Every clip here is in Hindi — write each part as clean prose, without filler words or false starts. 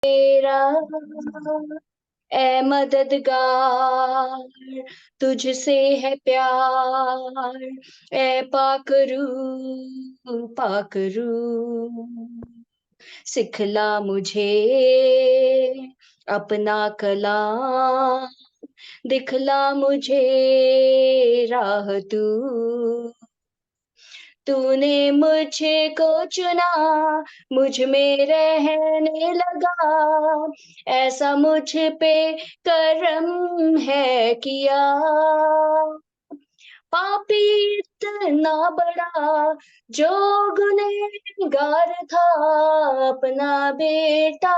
तेरा ए मददगार, तुझसे है प्यार, ए पाकरू सिखला मुझे अपना कलाम, दिखला मुझे राह तू। तूने मुझको चुना, मुझ में रहने लगा, ऐसा मुझ पे करम है किया। पापी इतना बड़ा जो गुनहगार था, अपना बेटा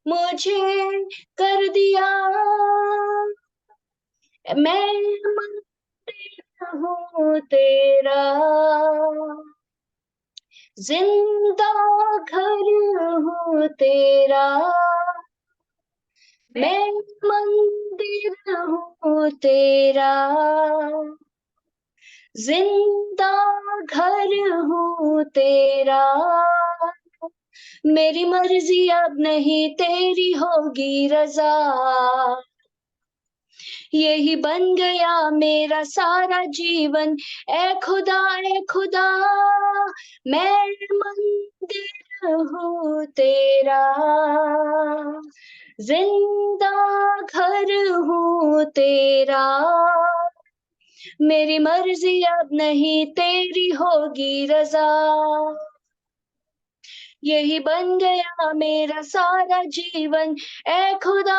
मुझे कर दिया। मैं मंदिर हूँ तेरा, जिंदा घर हूँ तेरा। मैं मंदिर हूँ तेरा, जिंदा घर हूँ तेरा। मेरी मर्जी अब नहीं तेरी होगी रजा, यही बन गया मेरा सारा जीवन। ए खुदा मैं मंदिर हूँ तेरा, जिंदा घर हूँ तेरा। मेरी मर्जी अब नहीं तेरी होगी रजा, यही बन गया मेरा सारा जीवन। ए खुदा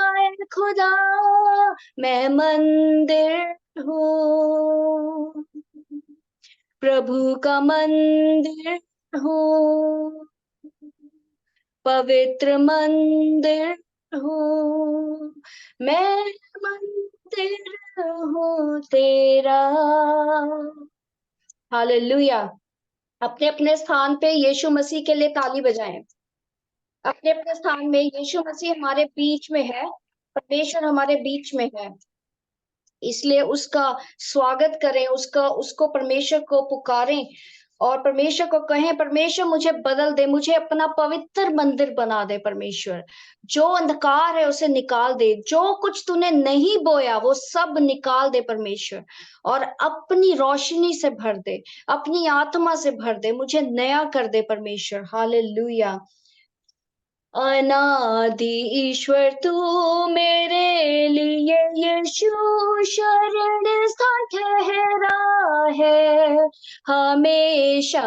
मैं मंदिर हूँ, प्रभु का मंदिर हूँ, पवित्र मंदिर हूँ। मैं मंदिर हूँ तेरा। हालेलुया। अपने अपने स्थान पे यीशु मसीह के लिए ताली बजाएं। अपने अपने स्थान में यीशु मसीह हमारे बीच में है, परमेश्वर हमारे बीच में है, इसलिए उसका स्वागत करें, उसको परमेश्वर को पुकारें और परमेश्वर को कहें, परमेश्वर मुझे बदल दे, मुझे अपना पवित्र मंदिर बना दे। परमेश्वर जो अंधकार है उसे निकाल दे, जो कुछ तूने नहीं बोया वो सब निकाल दे परमेश्वर, और अपनी रोशनी से भर दे, अपनी आत्मा से भर दे, मुझे नया कर दे परमेश्वर। हालेलुया। अनादि ईश्वर तू मेरे लिए यीशु शरण स्थान ठहरा है, हमेशा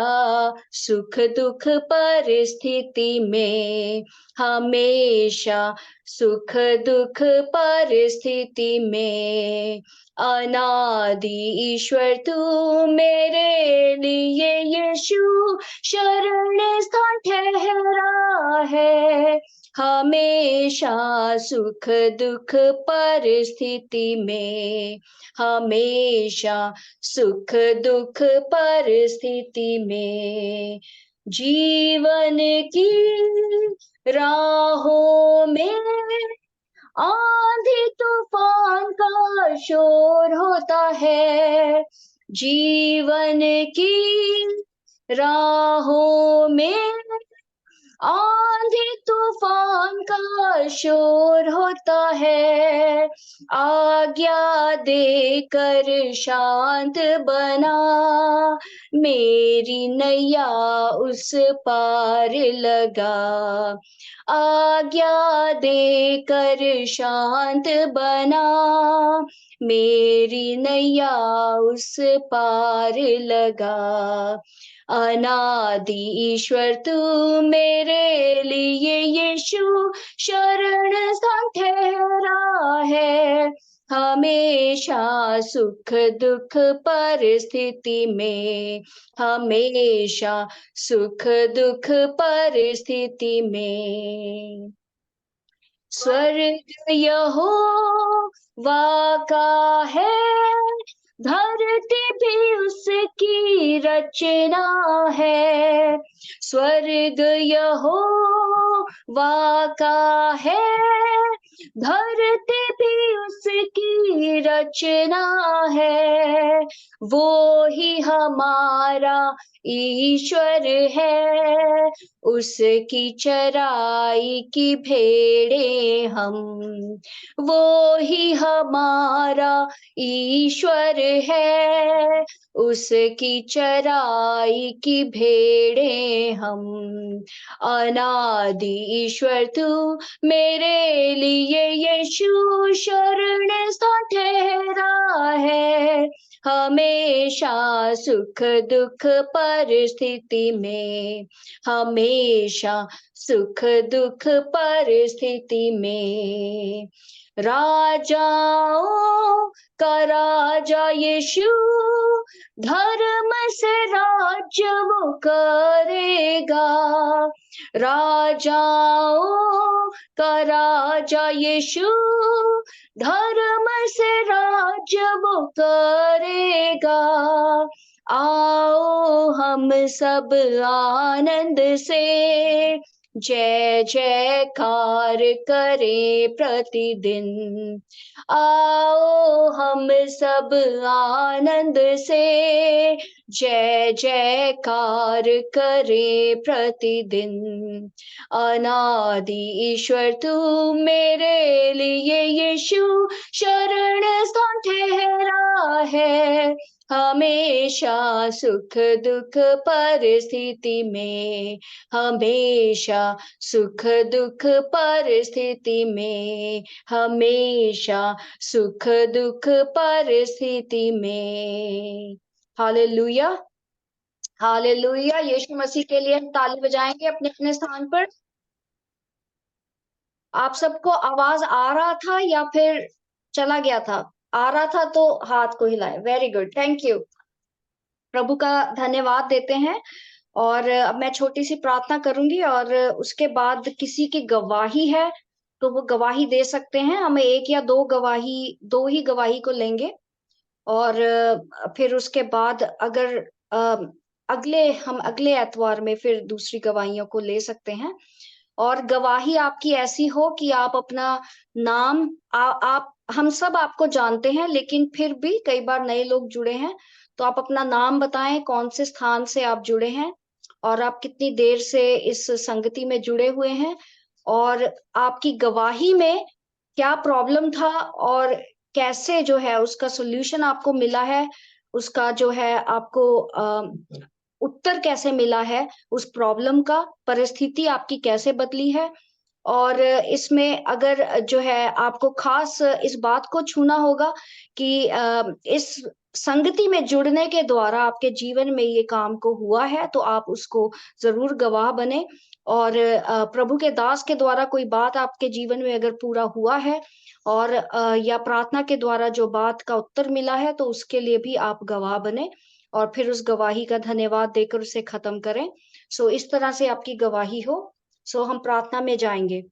सुख दुख परिस्थिति में, हमेशा सुख दुख परिस्थिति में। अनादि ईश्वर तू मेरे लिए यीशु शरण स्थान ठहरा है, हमेशा सुख दुख परिस्थिति में, हमेशा सुख दुख परिस्थिति में। जीवन की राहों में आंधी तूफान का शोर होता है, जीवन की राहों में आंधी तूफान का शोर होता है। आज्ञा देकर शांत बना मेरी नैया उस पार लगा, आज्ञा देकर शांत बना मेरी नैया उस पार लगा। अनादि ईश्वर तू मेरे लिए यीशु शरण स्थान ठहरा है, हमेशा सुख दुख परिस्थिति में, हमेशा सुख दुख परिस्थिति में। स्वर्ग यहोवा का है, धरती भी उसकी रचना है। स्वर्ग यहोवा का है, धरती भी उसकी रचना है। वो ही हमारा ईश्वर है, उसकी चराई की भेड़े हम। वो ही हमारा ईश्वर है, उसकी चराई की भेड़े हम। अनादि ईश्वर तू मेरे लिए यीशु शरण स्थान ठहरा है। हमेशा सुख दुख परिस्थिति में, हमेशा सुख दुख परिस्थिति में। राजाओं का राजा यीशु, धर्म से राज्य वो करेगा। राजाओं का राजा यीशु, धर्म से राज्य वो करेगा। आओ हम सब आनंद से जय जयकार करें प्रतिदिन। आओ हम सब आनंद से जय जयकार करें प्रतिदिन। अनादि ईश्वर तू मेरे लिए यीशु शरण स्थान ठहरा है। हमेशा सुख दुख परिस्थिति में, हमेशा सुख दुख परिस्थिति में, हमेशा सुख दुख परिस्थिति में। Hallelujah, hallelujah. यीशु मसीह के लिए हम ताली बजाएंगे अपने अपने स्थान पर। आप सबको आवाज आ रहा था या फिर चला गया था? आ रहा था तो हाथ को हिलाए। Very good, thank you. प्रभु का धन्यवाद देते हैं। और अब मैं छोटी सी प्रार्थना करूंगी और उसके बाद किसी की गवाही है तो वो गवाही दे सकते हैं। हमें एक या दो ही गवाही को लेंगे। और फिर उसके बाद अगर हम अगले एतवार में फिर दूसरी गवाहियों को ले सकते हैं। और गवाही आपकी ऐसी हो कि आप अपना नाम आप हम सब आपको जानते हैं, लेकिन फिर भी कई बार नए लोग जुड़े हैं, तो आप अपना नाम बताएं, कौन से स्थान से आप जुड़े हैं और आप कितनी देर से इस संगति में जुड़े हुए हैं, और आपकी गवाही में क्या प्रॉब्लम था और कैसे जो है उसका सॉल्यूशन आपको मिला है, उसका जो है आपको उत्तर कैसे मिला है उस प्रॉब्लम का, परिस्थिति आपकी कैसे बदली है। और इसमें अगर जो है आपको खास इस बात को छूना होगा कि इस संगति में जुड़ने के द्वारा आपके जीवन में ये काम को हुआ है, तो आप उसको जरूर गवाह बने। और प्रभु के दास के द्वारा कोई बात आपके जीवन में अगर पूरा हुआ है और या प्रार्थना के द्वारा जो बात का उत्तर मिला है, तो उसके लिए भी आप गवाह बने और फिर उस गवाही का धन्यवाद देकर उसे खत्म करें। सो इस तरह से आपकी गवाही हो। सो हम प्रार्थना में जाएंगे।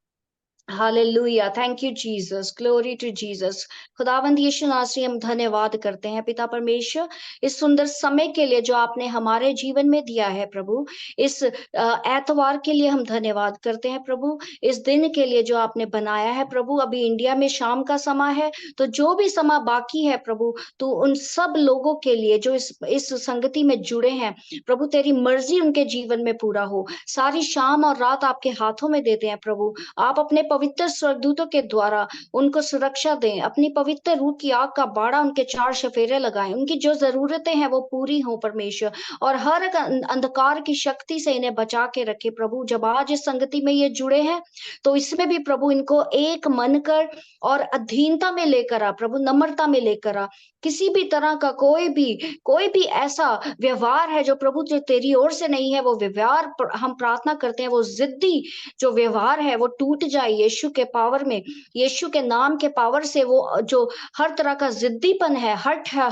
Hallelujah, thank you Jesus, glory to Jesus. खुदावंद यीशु नासरी हम धन्यवाद करते हैं पिता परमेश्वर, इस सुंदर समय के लिए जो आपने हमारे जीवन में दिया है प्रभु। इस एतवार के लिए हम धन्यवाद करते हैं प्रभु, इस दिन के लिए जो आपने बनाया है प्रभु। अभी इंडिया में शाम का समय है, तो जो भी समय बाकी है प्रभु, तो उन सब लोगों के लिए जो इस संगति में जुड़े हैं प्रभु, तेरी मर्जी उनके जीवन में पूरा हो। सारी शाम और रात आपके हाथों में देते हैं प्रभु। आप अपने पवित्र स्वर्गदूतों के द्वारा उनको सुरक्षा दें, अपनी पवित्र रूह की आग का बाड़ा उनके चार चफेरे लगाएं, उनकी जो जरूरतें हैं वो पूरी हो परमेश्वर, और हर एक अंधकार की शक्ति से इन्हें बचा के रखे प्रभु। जब आज इस संगति में ये जुड़े हैं, तो इसमें भी प्रभु इनको एक मन कर और अधीनता में लेकर आ प्रभु, नम्रता में लेकर आ। किसी भी तरह का कोई भी ऐसा व्यवहार है जो प्रभु जो तेरी ओर से नहीं है, वो व्यवहार हम प्रार्थना करते हैं वो जिद्दी जो व्यवहार है वो टूट जाए यीशु के पावर में, यीशु के नाम के पावर से। वो जो हर तरह का जिद्दीपन है,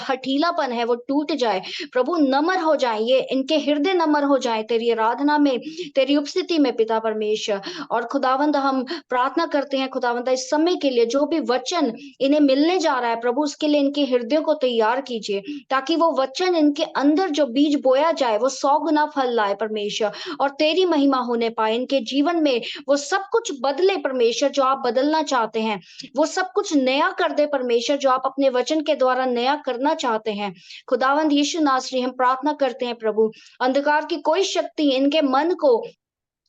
हठीलापन है, वो टूट जाए प्रभु, नम्र हो जाए, ये इनके हृदय नम्र हो जाए तेरी आराधना में, तेरी उपस्थिति में पिता परमेश्वर। और खुदावंद हम प्रार्थना करते हैं खुदावंद इस समय के लिए जो भी वचन इन्हें मिलने जा रहा है प्रभु, उसके लिए इनके हृदयों को तैयार कीजिए, ताकि वो वचन इनके अंदर जो बीज बोया जाए वो 100 गुना फल लाए परमेश्वर, और तेरी महिमा होने पाए इनके जीवन में, वो सब कुछ बदले परमेश्वर। परमेश्वर जो आप बदलना चाहते हैं, वो सब कुछ नया कर दे परमेश्वर, जो आप अपने वचन के द्वारा नया करना चाहते हैं। खुदावंद यीशु नासरी हम प्रार्थना करते हैं प्रभु, अंधकार की कोई शक्ति इनके मन को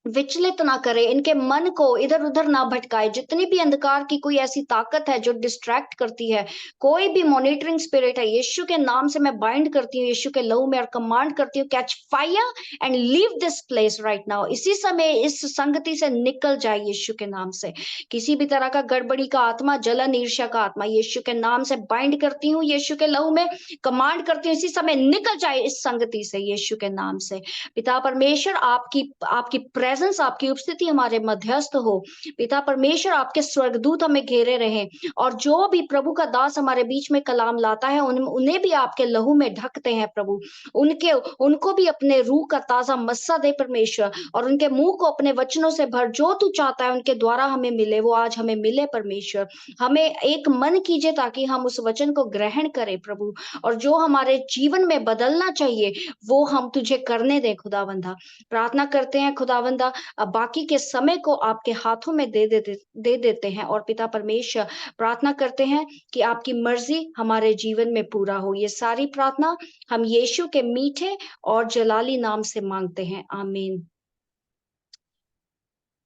विचलित ना करे, इनके मन को इधर उधर ना भटकाए। जितनी भी अंधकार की कोई ऐसी ताकत है जो डिस्ट्रैक्ट करती है, कोई भी मॉनिटरिंग स्पिरिट है, यीशु के नाम से मैं बाइंड करती हूँ यीशु के लहू में, और कमांड करती हूँ catch fire and leave this place right now. इसी समय इस संगति से निकल जाए यीशु के नाम से। किसी भी तरह का गड़बड़ी का आत्मा, जलन ईर्ष्या का आत्मा, यीशु के नाम से बाइंड करती हूँ, यीशु के लहू में कमांड करती हूँ, इसी समय निकल जाए इस संगति से यीशु के नाम से। पिता परमेश्वर, आपकी आपकी प्रेजेंस, आपकी उपस्थिति हमारे मध्यस्थ हो। पिता परमेश्वर, आपके स्वर्गदूत हमें घेरे रहें, और जो भी प्रभु का दास हमारे बीच में कलाम लाता है, उन्हें भी आपके लहू में ढकते हैं प्रभु। उनको भी अपने रूह का ताजा मस्सा दे परमेश्वर, और उनके मुंह को अपने वचनों से भर। जो तू चाहता है उनके द्वारा हमें मिले, वो आज हमें मिले परमेश्वर। हमें एक मन कीजिए ताकि हम उस वचन को ग्रहण करें प्रभु, और जो हमारे जीवन में बदलना चाहिए वो हम तुझे करने दें खुदावंदा। प्रार्थना करते हैं खुदावंदा, अब बाकी के समय को आपके हाथों में दे देते हैं, और पिता परमेश्वर प्रार्थना करते हैं कि आपकी मर्जी हमारे जीवन में पूरा हो। ये सारी प्रार्थना हम यीशु के मीठे और जलाली नाम से मांगते हैं, आमीन।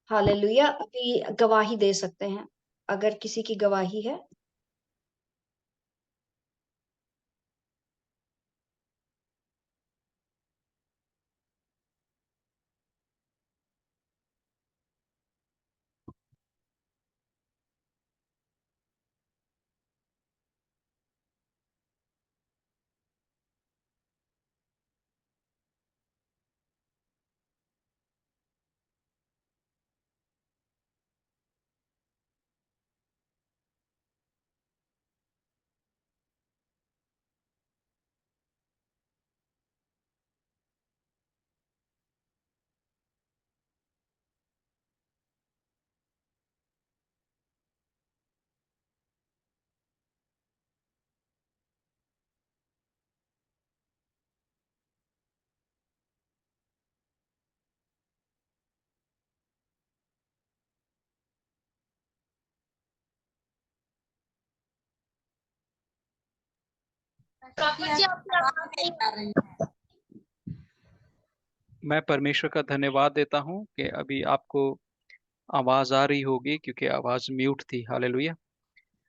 हालेलुया। अभी गवाही दे सकते हैं अगर किसी की गवाही है। मैं परमेश्वर का धन्यवाद देता हूँ कि अभी आपको आवाज आ रही होगी, क्योंकि आवाज म्यूट थी। हालेलुया।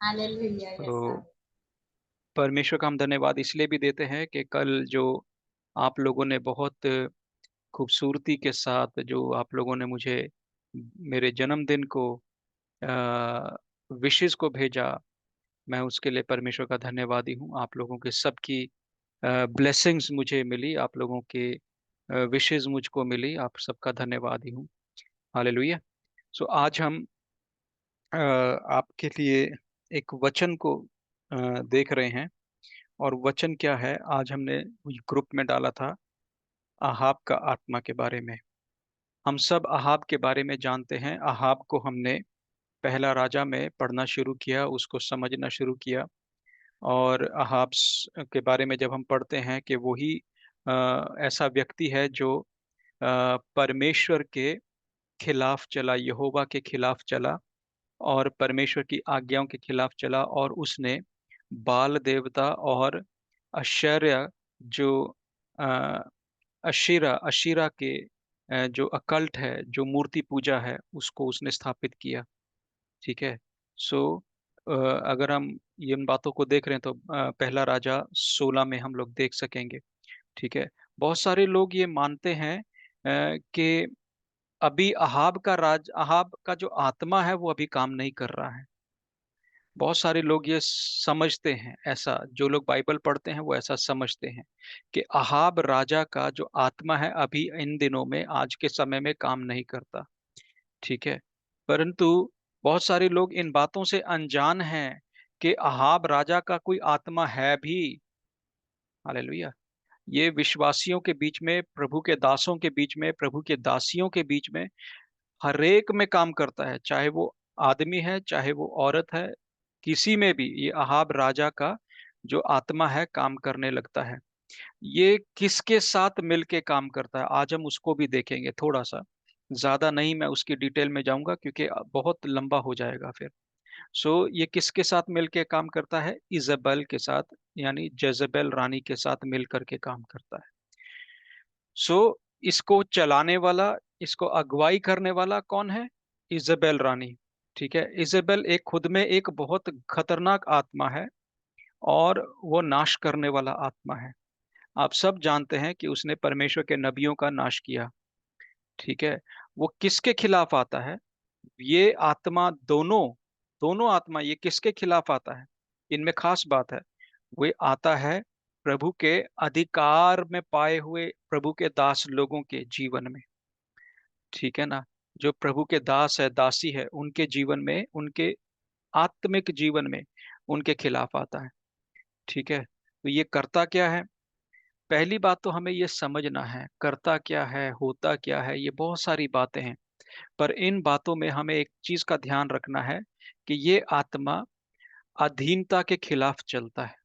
हालेलुया। तो परमेश्वर का हम धन्यवाद इसलिए भी देते हैं कि कल जो आप लोगों ने बहुत खूबसूरती के साथ, जो आप लोगों ने मुझे मेरे जन्मदिन को विशेष को भेजा, मैं उसके लिए परमेश्वर का धन्यवादी हूँ। आप लोगों के सबकी ब्लेसिंग्स मुझे मिली, आप लोगों के विशेष मुझको मिली, आप सबका धन्यवादी हूँ। हालेलुया। सो आज हम आपके लिए एक वचन को देख रहे हैं। और वचन क्या है, आज हमने ग्रुप में डाला था अहाब का आत्मा के बारे में। हम सब अहाब के बारे में जानते हैं। अहाब को हमने पहला राजा में पढ़ना शुरू किया, उसको समझना शुरू किया। और अहाब के बारे में जब हम पढ़ते हैं कि वही ऐसा व्यक्ति है जो परमेश्वर के खिलाफ चला, यहोवा के खिलाफ चला, और परमेश्वर की आज्ञाओं के खिलाफ चला, और उसने बाल देवता और अशर्य जो अ, अशीरा अशीरा के जो अकल्ट है, जो मूर्ति पूजा है, उसको उसने स्थापित किया। ठीक है। सो अगर हम इन बातों को देख रहे हैं तो पहला राजा 16 में हम लोग देख सकेंगे। ठीक है। बहुत सारे लोग ये मानते हैं कि अभी अहाब का जो आत्मा है वो अभी काम नहीं कर रहा है। बहुत सारे लोग ये समझते हैं, ऐसा जो लोग बाइबल पढ़ते हैं वो ऐसा समझते हैं कि अहाब राजा का जो आत्मा है अभी इन दिनों में, आज के समय में काम नहीं करता। ठीक है। परंतु बहुत सारे लोग इन बातों से अनजान हैं कि अहाब राजा का कोई आत्मा है भी। हालेलुया। ये विश्वासियों के बीच में, प्रभु के दासों के बीच में, प्रभु के दासियों के बीच में हर एक में काम करता है, चाहे वो आदमी है चाहे वो औरत है। किसी में भी ये अहाब राजा का जो आत्मा है काम करने लगता है। ये किसके साथ मिलके काम करता है, आज हम उसको भी देखेंगे थोड़ा सा। ज्यादा नहीं मैं उसकी डिटेल में जाऊंगा क्योंकि बहुत लंबा हो जाएगा फिर। सो ये किसके साथ मिलके काम करता है? इजेबेल के साथ, यानी जेजेबेल रानी के साथ मिल करके काम करता है। सो इसको चलाने वाला, इसको अगुवाई करने वाला कौन है? इजेबेल रानी। ठीक है, इजेबेल एक खुद में एक बहुत खतरनाक आत्मा है और वो नाश करने वाला आत्मा है। आप सब जानते हैं कि उसने परमेश्वर के नबियों का नाश किया। ठीक है, वो किसके खिलाफ आता है? ये आत्मा दोनों, दोनों आत्मा ये किसके खिलाफ आता है? इनमें खास बात है, वे आता है प्रभु के अधिकार में पाए हुए प्रभु के दास लोगों के जीवन में। ठीक है ना? जो प्रभु के दास है, दासी है, उनके जीवन में, उनके आत्मिक जीवन में उनके खिलाफ आता है। ठीक है, तो ये करता क्या है? पहली बात तो हमें ये समझना है करता क्या है, होता क्या है, ये बहुत सारी बातें हैं। पर इन बातों में हमें एक चीज का ध्यान रखना है कि ये आत्मा अधीनता के खिलाफ चलता है।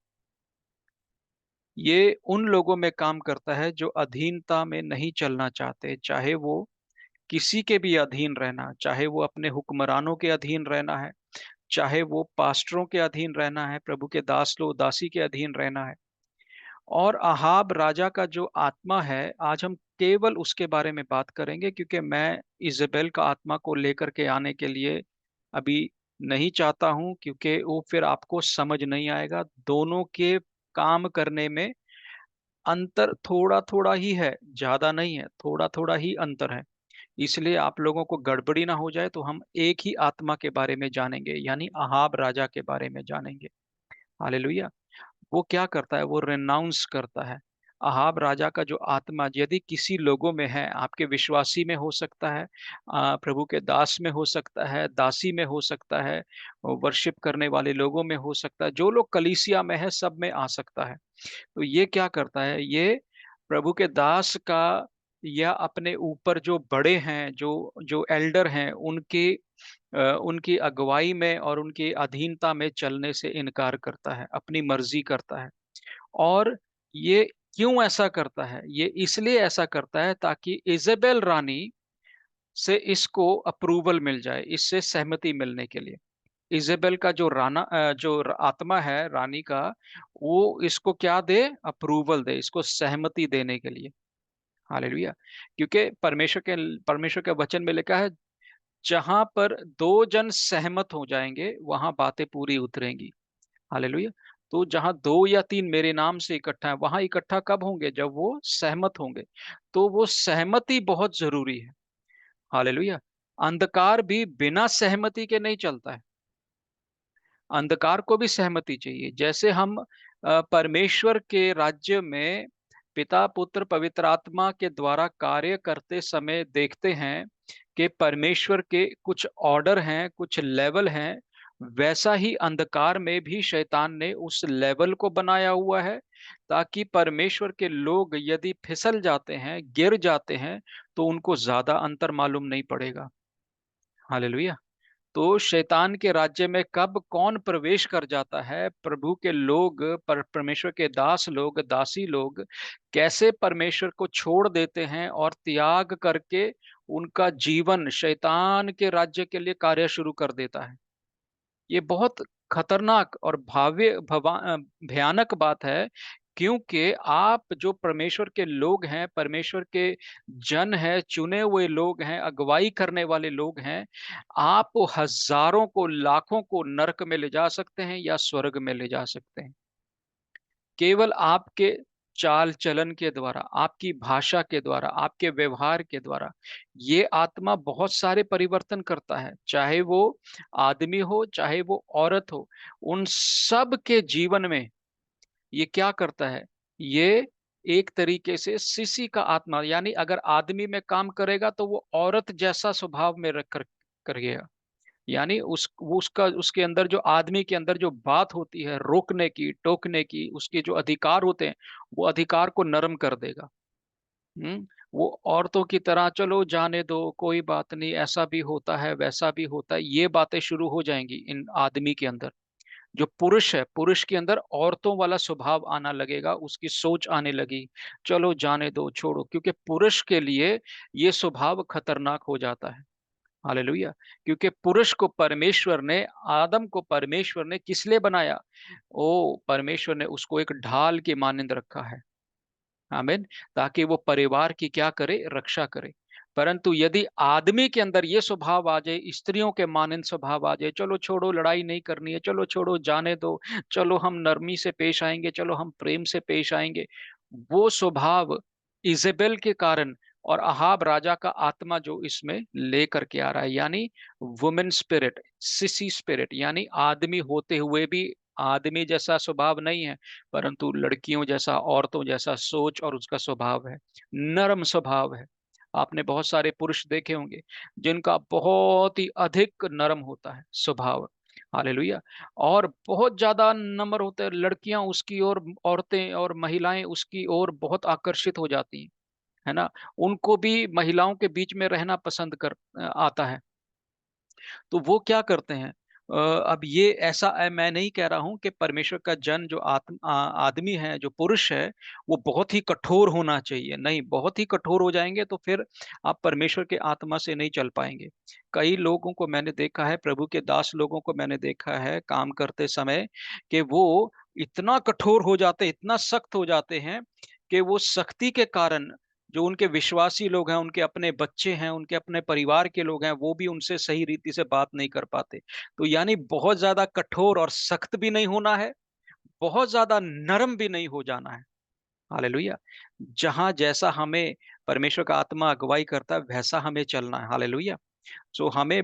ये उन लोगों में काम करता है जो अधीनता में नहीं चलना चाहते, चाहे वो किसी के भी अधीन रहना, चाहे वो अपने हुक्मरानों के अधीन रहना है, चाहे वो पास्टरों के अधीन रहना है, प्रभु के दास लो दासी के अधीन रहना है। और अहाब राजा का जो आत्मा है, आज हम केवल उसके बारे में बात करेंगे क्योंकि मैं इजेबेल का आत्मा को लेकर के आने के लिए अभी नहीं चाहता हूं, क्योंकि वो फिर आपको समझ नहीं आएगा। दोनों के काम करने में अंतर थोड़ा थोड़ा ही है, ज्यादा नहीं है, थोड़ा थोड़ा ही अंतर है। इसलिए आप लोगों को गड़बड़ी ना हो जाए, तो हम एक ही आत्मा के बारे में जानेंगे, यानी अहाब राजा के बारे में जानेंगे। हालेलुया। वो क्या करता है? वो रेनाउंस करता है। अहाब राजा का जो आत्मा यदि किसी लोगों में है, आपके विश्वासी में हो सकता है, प्रभु के दास में हो सकता है, दासी में हो सकता है, वर्शिप करने वाले लोगों में हो सकता है, जो लोग कलीसिया में है सब में आ सकता है। तो ये क्या करता है? ये प्रभु के दास का या अपने ऊपर जो बड़े हैं, जो जो एल्डर हैं, उनकी अगुवाई में और उनकी अधीनता में चलने से इनकार करता है, अपनी मर्जी करता है। और ये क्यों ऐसा करता है? ये इसलिए ऐसा करता है ताकि इजेबेल रानी से इसको अप्रूवल मिल जाए, इससे सहमति मिलने के लिए। इजेबेल का जो आत्मा है रानी का, वो इसको क्या दे? अप्रूवल दे, इसको सहमति देने के लिए। हालेलुया। क्योंकि परमेश्वर के वचन में लिखा है, जहां पर दो जन सहमत हो जाएंगे वहां बातें पूरी उतरेंगी। हालेलुया। तो जहां दो या तीन मेरे नाम से इकट्ठा है, वहां इकट्ठा कब होंगे? जब वो सहमत होंगे। तो वो सहमति बहुत जरूरी है। हालेलुया। अंधकार भी बिना सहमति के नहीं चलता है, अंधकार को भी सहमति चाहिए। जैसे हम परमेश्वर के राज्य में पिता पुत्र पवित्र आत्मा के द्वारा कार्य करते समय देखते हैं कि परमेश्वर के कुछ ऑर्डर हैं, कुछ लेवल हैं, वैसा ही अंधकार में भी शैतान ने उस लेवल को बनाया हुआ है, ताकि परमेश्वर के लोग यदि फिसल जाते हैं, गिर जाते हैं, तो उनको ज्यादा अंतर मालूम नहीं पड़ेगा। हालेलुया। तो शैतान के राज्य में कब कौन प्रवेश कर जाता है? प्रभु के लोग, परमेश्वर के दास लोग, दासी लोग कैसे परमेश्वर को छोड़ देते हैं और त्याग करके उनका जीवन शैतान के राज्य के लिए कार्य शुरू कर देता है। ये बहुत खतरनाक और भयानक बात है, क्योंकि आप जो परमेश्वर के लोग हैं, परमेश्वर के जन हैं, चुने हुए लोग हैं, अगुवाई करने वाले लोग हैं, आप हजारों को, लाखों को नरक में ले जा सकते हैं या स्वर्ग में ले जा सकते हैं, केवल आपके चाल चलन के द्वारा, आपकी भाषा के द्वारा, आपके व्यवहार के द्वारा। ये आत्मा बहुत सारे परिवर्तन करता है, चाहे वो आदमी हो, चाहे वो औरत हो, उन सब के जीवन में ये क्या करता है? ये एक तरीके से सिसी का आत्मा, यानी अगर आदमी में काम करेगा तो वो औरत जैसा स्वभाव में रख कर करिएगा। यानी वो उसके अंदर, जो आदमी के अंदर जो बात होती है रोकने की, टोकने की, उसके जो अधिकार होते हैं, वो अधिकार को नरम कर देगा। वो औरतों की तरह, चलो जाने दो, कोई बात नहीं, ऐसा भी होता है, वैसा भी होता है, ये बातें शुरू हो जाएंगी इन आदमी के अंदर। जो पुरुष है, पुरुष के अंदर औरतों वाला स्वभाव आना लगेगा, उसकी सोच आने लगी, चलो जाने दो, छोड़ो, क्योंकि पुरुष के लिए ये स्वभाव खतरनाक हो जाता है। हालेलुया। क्योंकि पुरुष को परमेश्वर ने, आदम को परमेश्वर ने किस लिए बनाया? ओ, परमेश्वर ने उसको एक ढाल के मानंद रखा है। आमीन। ताकि वो परिवार की क्या करे? रक्षा करे। परंतु यदि आदमी के अंदर ये स्वभाव आ जाए, स्त्रियों के मानंद स्वभाव आ जाए, चलो छोड़ो, लड़ाई नहीं करनी है, चलो छोड़ो, जाने दो, चलो हम नरमी से पेश आएंगे, चलो हम प्रेम से पेश आएंगे, वो स्वभाव इजेबेल के कारण और अहाब राजा का आत्मा जो इसमें लेकर के आ रहा है, यानी वुमेन स्पिरिट, सिसी स्पिरिट, यानी आदमी होते हुए भी आदमी जैसा स्वभाव नहीं है, परंतु लड़कियों जैसा, औरतों जैसा सोच और उसका स्वभाव है, नरम स्वभाव है। आपने बहुत सारे पुरुष देखे होंगे जिनका बहुत ही अधिक नरम होता है स्वभाव। हालेलुया। और बहुत ज्यादा नम्र होते हैं, लड़कियां उसकी ओर, औरतें और महिलाएं उसकी ओर बहुत आकर्षित हो जाती हैं, है ना। उनको भी महिलाओं के बीच में रहना पसंद कर आता है। तो वो क्या करते हैं? अब ये ऐसा मैं नहीं कह रहा हूं कि परमेश्वर का जन जो आदमी है, जो पुरुष है, वो बहुत ही कठोर होना चाहिए। नहीं, बहुत ही कठोर हो जाएंगे तो फिर आप परमेश्वर के आत्मा से नहीं चल पाएंगे। कई लोगों को मैंने देखा है, प्रभु के दास लोगों को मैंने देखा है काम करते समय, कि वो इतना कठोर हो जाते, इतना सख्त हो जाते हैं कि वो सख्ती के कारण जो उनके विश्वासी लोग हैं, उनके अपने बच्चे हैं, उनके अपने परिवार के लोग हैं, वो भी उनसे सही रीति से बात नहीं कर पाते। तो यानी बहुत ज्यादा कठोर और सख्त भी नहीं होना है, बहुत ज्यादा नरम भी नहीं हो जाना है। हालेलुया। जहां जैसा हमें परमेश्वर का आत्मा अगुवाई करता है, वैसा हमें चलना है। हालेलुया। तो हमें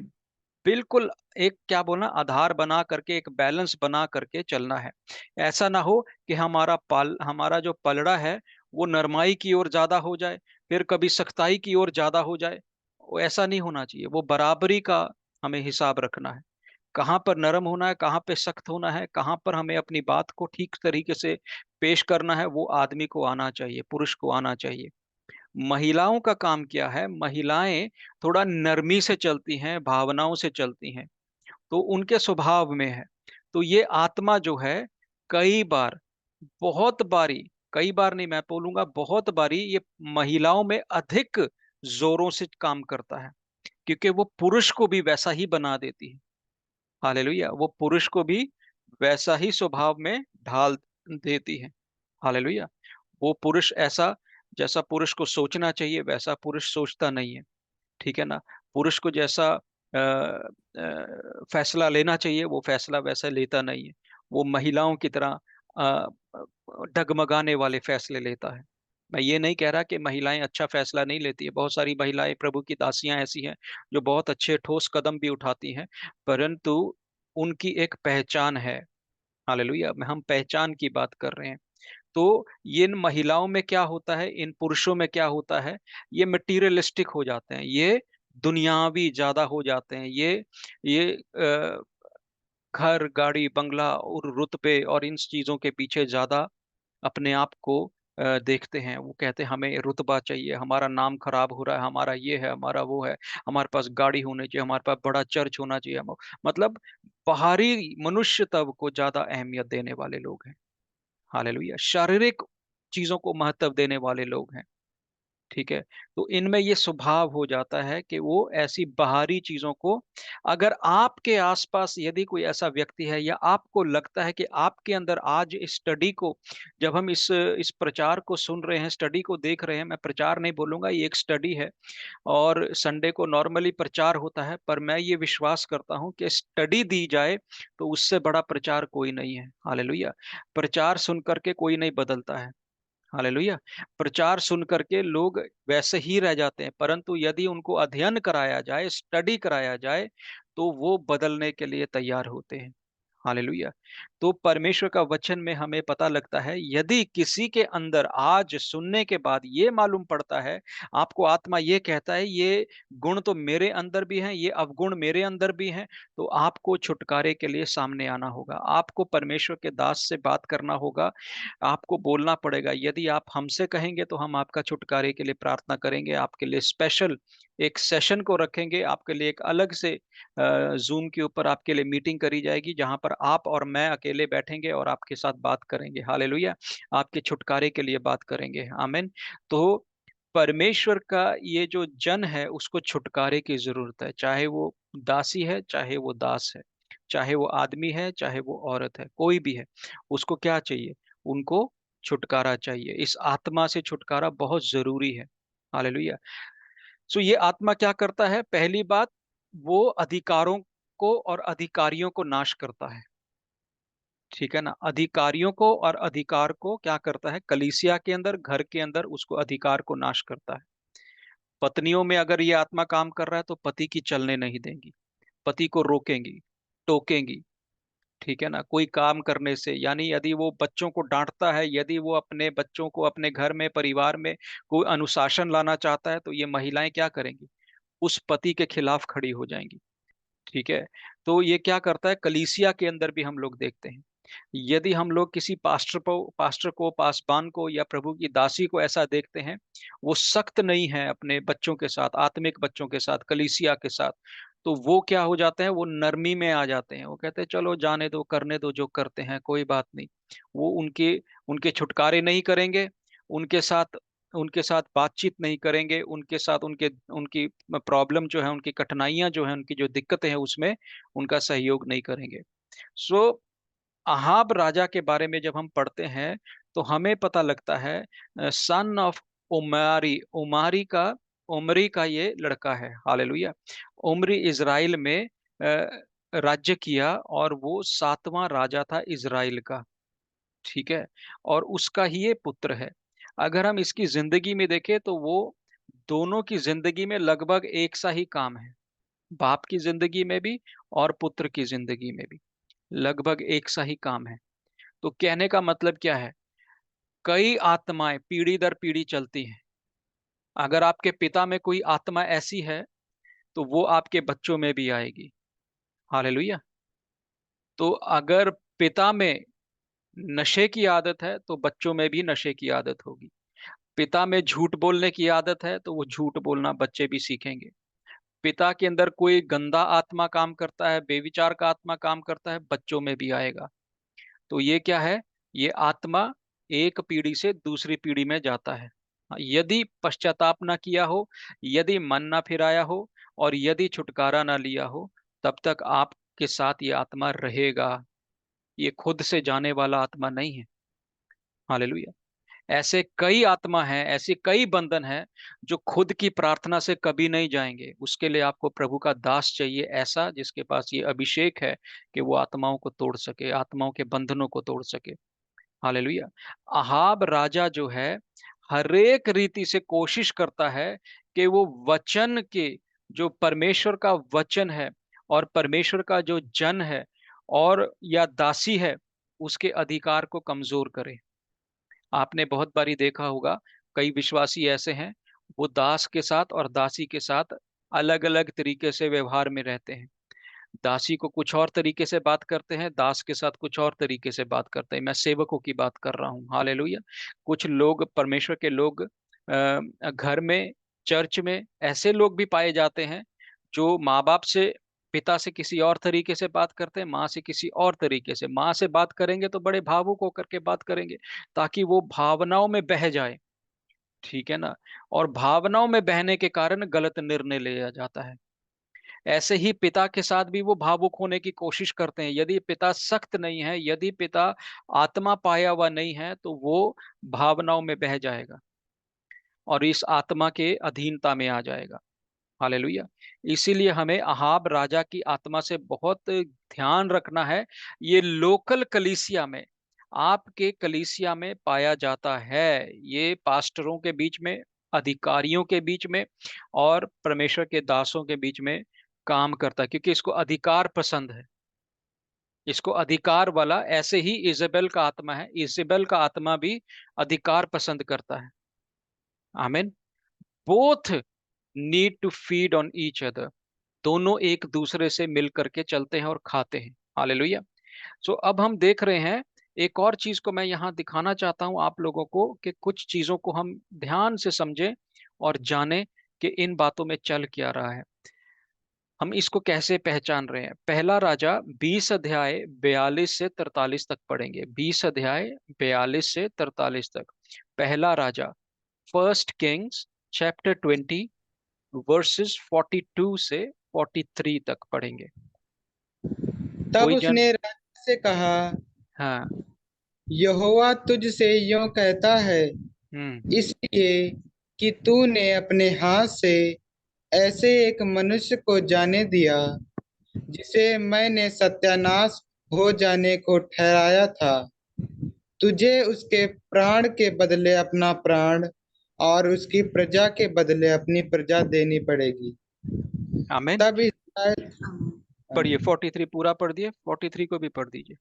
बिल्कुल एक क्या बोलना, आधार बना करके, एक बैलेंस बना करके चलना है। ऐसा ना हो कि हमारा जो पलड़ा है वो नरमाई की ओर ज्यादा हो जाए, फिर कभी सख्ताई की ओर ज्यादा हो जाए। वो ऐसा नहीं होना चाहिए। वो बराबरी का हमें हिसाब रखना है। कहाँ पर नरम होना है, कहाँ पे सख्त होना है, कहाँ पर हमें अपनी बात को ठीक तरीके से पेश करना है, वो आदमी को आना चाहिए, पुरुष को आना चाहिए। महिलाओं का काम क्या है? महिलाएं थोड़ा नरमी से चलती हैं, भावनाओं से चलती हैं, तो उनके स्वभाव में है। तो ये आत्मा जो है, कई बार, बहुत बारी, कई बार नहीं, मैं बोलूंगा बहुत बारी, ये महिलाओं में अधिक जोरों से काम करता है, क्योंकि वो पुरुष को भी वैसा ही बना देती है। हालेलुया। वो पुरुष को भी वैसा ही स्वभाव में ढाल देती है। हालेलुया। वो पुरुष ऐसा, जैसा पुरुष को सोचना चाहिए वैसा पुरुष सोचता नहीं है। ठीक है ना। पुरुष को जैसा फैसला लेना चाहिए, वो फैसला वैसा लेता नहीं है। वो महिलाओं की तरह अ, डगमगाने वाले फैसले लेता है। मैं ये नहीं कह रहा कि महिलाएं अच्छा फैसला नहीं लेती है, बहुत सारी महिलाएं प्रभु की दासियां ऐसी हैं जो बहुत अच्छे ठोस कदम भी उठाती हैं, परंतु उनकी एक पहचान है। हालेलुया। हम पहचान की बात कर रहे हैं। तो ये इन महिलाओं में क्या होता है, इन पुरुषों में क्या होता है? ये मटीरियलिस्टिक हो जाते हैं, ये दुनियावी ज्यादा हो जाते हैं, ये घर, गाड़ी, बंगला और रुतबे और इन चीजों के पीछे ज्यादा अपने आप को देखते हैं। वो कहते हैं हमें रुतबा चाहिए, हमारा नाम खराब हो रहा है, हमारा ये है, हमारा वो है, हमारे पास गाड़ी होनी चाहिए, हमारे पास बड़ा चर्च होना चाहिए। मतलब बाहरी मनुष्य तब को ज्यादा अहमियत देने वाले लोग हैं। हालेलुया। शारीरिक चीजों को महत्व देने वाले लोग हैं। ठीक है। तो इनमें ये स्वभाव हो जाता है कि वो ऐसी बाहरी चीजों को, अगर आपके आसपास यदि कोई ऐसा व्यक्ति है, या आपको लगता है कि आपके अंदर आज इस स्टडी को, जब हम इस प्रचार को सुन रहे हैं, स्टडी को देख रहे हैं, मैं प्रचार नहीं बोलूंगा, ये एक स्टडी है, और संडे को नॉर्मली प्रचार होता है, पर मैं ये विश्वास करता हूं कि स्टडी दी जाए तो उससे बड़ा प्रचार कोई नहीं है। हालेलुया। प्रचार सुन करके कोई नहीं बदलता है। हालेलुया। प्रचार सुन करके लोग वैसे ही रह जाते हैं, परंतु यदि उनको अध्ययन कराया जाए, स्टडी कराया जाए, तो वो बदलने के लिए तैयार होते हैं। हालेलुया। तो परमेश्वर का वचन में हमें पता लगता है, यदि किसी के अंदर आज सुनने के बाद ये मालूम पड़ता है, आपको आत्मा ये कहता है ये गुण तो मेरे अंदर भी हैं, ये अवगुण मेरे अंदर भी हैं, तो आपको छुटकारे के लिए सामने आना होगा। आपको परमेश्वर के दास से बात करना होगा, आपको बोलना पड़ेगा। यदि आप हमसे कहेंगे तो हम आपका छुटकारे के लिए प्रार्थना करेंगे, आपके लिए स्पेशल एक सेशन को रखेंगे, आपके लिए एक अलग से जूम के ऊपर आपके लिए मीटिंग करी जाएगी, जहां पर आप और मैं अकेले बैठेंगे और आपके साथ बात करेंगे। हालेलुया! आपके छुटकारे के लिए बात करेंगे। आमीन। तो परमेश्वर का ये जो जन है उसको छुटकारे की जरूरत है, चाहे वो दासी है, चाहे वो दास है, चाहे वो आदमी है, चाहे वो औरत है, कोई भी है, उसको क्या चाहिए? उनको छुटकारा चाहिए। इस आत्मा से छुटकारा बहुत जरूरी है। हालेलुया! सो ये आत्मा क्या करता है? पहली बात, वो अधिकारों को और अधिकारियों को नाश करता है। ठीक है ना? अधिकारियों को और अधिकार को क्या करता है? कलीसिया के अंदर, घर के अंदर उसको अधिकार को नाश करता है। पत्नियों में अगर ये आत्मा काम कर रहा है तो पति की चलने नहीं देंगी, पति को रोकेंगी, टोकेंगी। ठीक है ना? कोई काम करने से, यानी यदि वो बच्चों को डांटता है, यदि वो अपने बच्चों को अपने घर में, परिवार में कोई अनुशासन लाना चाहता है, तो ये महिलाएं क्या करेंगी? उस पति के खिलाफ खड़ी हो जाएंगी। ठीक है? तो ये क्या करता है? कलीसिया के अंदर भी हम लोग देखते हैं। यदि हम लोग किसी पास्टर को, पासबान को या प्रभु की दासी को ऐसा देखते हैं, वो सख्त नहीं है अपने बच्चों के साथ, आत्मिक बच्चों के साथ, कलीसिया के साथ, तो वो क्या हो जाते हैं? वो नरमी में आ जाते हैं। वो कहते हैं चलो जाने दो, करने दो, जो करते हैं कोई बात नहीं। वो उनके उनके छुटकारे नहीं करेंगे, उनके साथ उनके साथ बातचीत नहीं करेंगे, उनके साथ उनके उनकी प्रॉब्लम जो है, उनकी कठिनाइयां जो है, उनकी जो दिक्कतें हैं उसमें उनका सहयोग नहीं करेंगे। सो अहाब राजा के बारे में जब हम पढ़ते हैं तो हमें पता लगता है, सन ऑफ उमारी, उमरी का ये लड़का है। हालेलुया! उमरी इज़राइल में राज्य किया और वो 7वां राजा था इज़राइल का। ठीक है? और उसका ही ये पुत्र है। अगर हम इसकी जिंदगी में देखें तो वो दोनों की जिंदगी में लगभग एक सा ही काम है। बाप की जिंदगी में भी और पुत्र की जिंदगी में भी लगभग एक सा ही काम है। तो कहने का मतलब क्या है? कई आत्माएं पीढ़ी दर पीढ़ी चलती हैं। अगर आपके पिता में कोई आत्मा ऐसी है तो वो आपके बच्चों में भी आएगी। हालेलुया! तो अगर पिता में नशे की आदत है तो बच्चों में भी नशे की आदत होगी। पिता में झूठ बोलने की आदत है तो वो झूठ बोलना बच्चे भी सीखेंगे। पिता के अंदर कोई गंदा आत्मा काम करता है, बेविचार का आत्मा काम करता है, बच्चों में भी आएगा। तो ये क्या है? ये आत्मा एक पीढ़ी से दूसरी पीढ़ी में जाता है। यदि पश्चाताप ना किया हो, यदि मन ना फिराया हो और यदि छुटकारा ना लिया हो, तब तक आपके साथ ये आत्मा रहेगा। ये खुद से जाने वाला आत्मा नहीं है। हालेलुया! ऐसे कई आत्मा हैं, ऐसे कई बंधन हैं जो खुद की प्रार्थना से कभी नहीं जाएंगे। उसके लिए आपको प्रभु का दास चाहिए, ऐसा जिसके पास ये अभिषेक है कि वो आत्माओं को तोड़ सके, आत्माओं के बंधनों को तोड़ सके। हालेलुया! अहाब राजा जो है, हरेक रीति से कोशिश करता है कि वो वचन के, जो परमेश्वर का वचन है और परमेश्वर का जो जन है और या दासी है, उसके अधिकार को कमजोर करे। आपने बहुत बारी देखा होगा, कई विश्वासी ऐसे हैं, वो दास के साथ और दासी के साथ अलग अलग तरीके से व्यवहार में रहते हैं। दासी को कुछ और तरीके से बात करते हैं, दास के साथ कुछ और तरीके से बात करते हैं। मैं सेवकों की बात कर रहा हूँ। हालेलुया! कुछ लोग, परमेश्वर के लोग, घर में, चर्च में ऐसे लोग भी पाए जाते हैं जो माँ बाप से, पिता से किसी और तरीके से बात करते हैं, माँ से किसी और तरीके से। माँ से बात करेंगे तो बड़े भावुक होकर के बात करेंगे ताकि वो भावनाओं में बह जाए। ठीक है ना? और भावनाओं में बहने के कारण गलत निर्णय लिया जाता है। ऐसे ही पिता के साथ भी वो भावुक होने की कोशिश करते हैं। यदि पिता सख्त नहीं है, यदि पिता आत्मा पाया हुआ नहीं है, तो वो भावनाओं में बह जाएगा और इस आत्मा के अधीनता में आ जाएगा। हालेलुया! इसीलिए हमें अहाब राजा की आत्मा से बहुत ध्यान रखना है। ये लोकल कलीसिया में, आपके कलीसिया में पाया जाता है। ये पास्टरों के बीच में, अधिकारियों के बीच में और परमेश्वर के दासों के बीच में काम करता है, क्योंकि इसको अधिकार पसंद है। इसको अधिकार वाला, ऐसे ही इजेबेल का आत्मा है, इजेबेल का आत्मा भी अधिकार पसंद करता है। आमीन। Both need to feed on each other, दोनों एक दूसरे से मिल करके चलते हैं और खाते हैं। हालेलुया। सो अब हम देख रहे हैं, एक और चीज को मैं यहाँ दिखाना चाहता हूं आप लोगों को, कि कुछ चीजों को हम ध्यान से समझें और जानें कि इन बातों में चल क्या रहा है, हम इसको कैसे पहचान रहे हैं। पहला राजा 20 अध्याय 42 से 43 तक पढ़ेंगे। 20 अध्याय 42 से 43 तक। पहला राजा, फर्स्ट किंग्स चैप्टर 20 वर्सेस 42 से 43 तक पढ़ेंगे। तब कोई जन। उसने राजा से कहा, हाँ। यहोवा तुझसे यूं कहता है, इसलिए कि तूने अपने हाथ से ऐसे एक मनुष्य को जाने दिया जिसे मैंने सत्यानाश हो जाने को ठहराया था। तुझे उसके प्राण के बदले अपना प्राण और उसकी प्रजा के बदले अपनी प्रजा देनी पड़ेगी। आमीन। तब इस्राएल पढ़िए 43 पूरा पढ़ दिए, 43 को भी पढ़ दीजिए।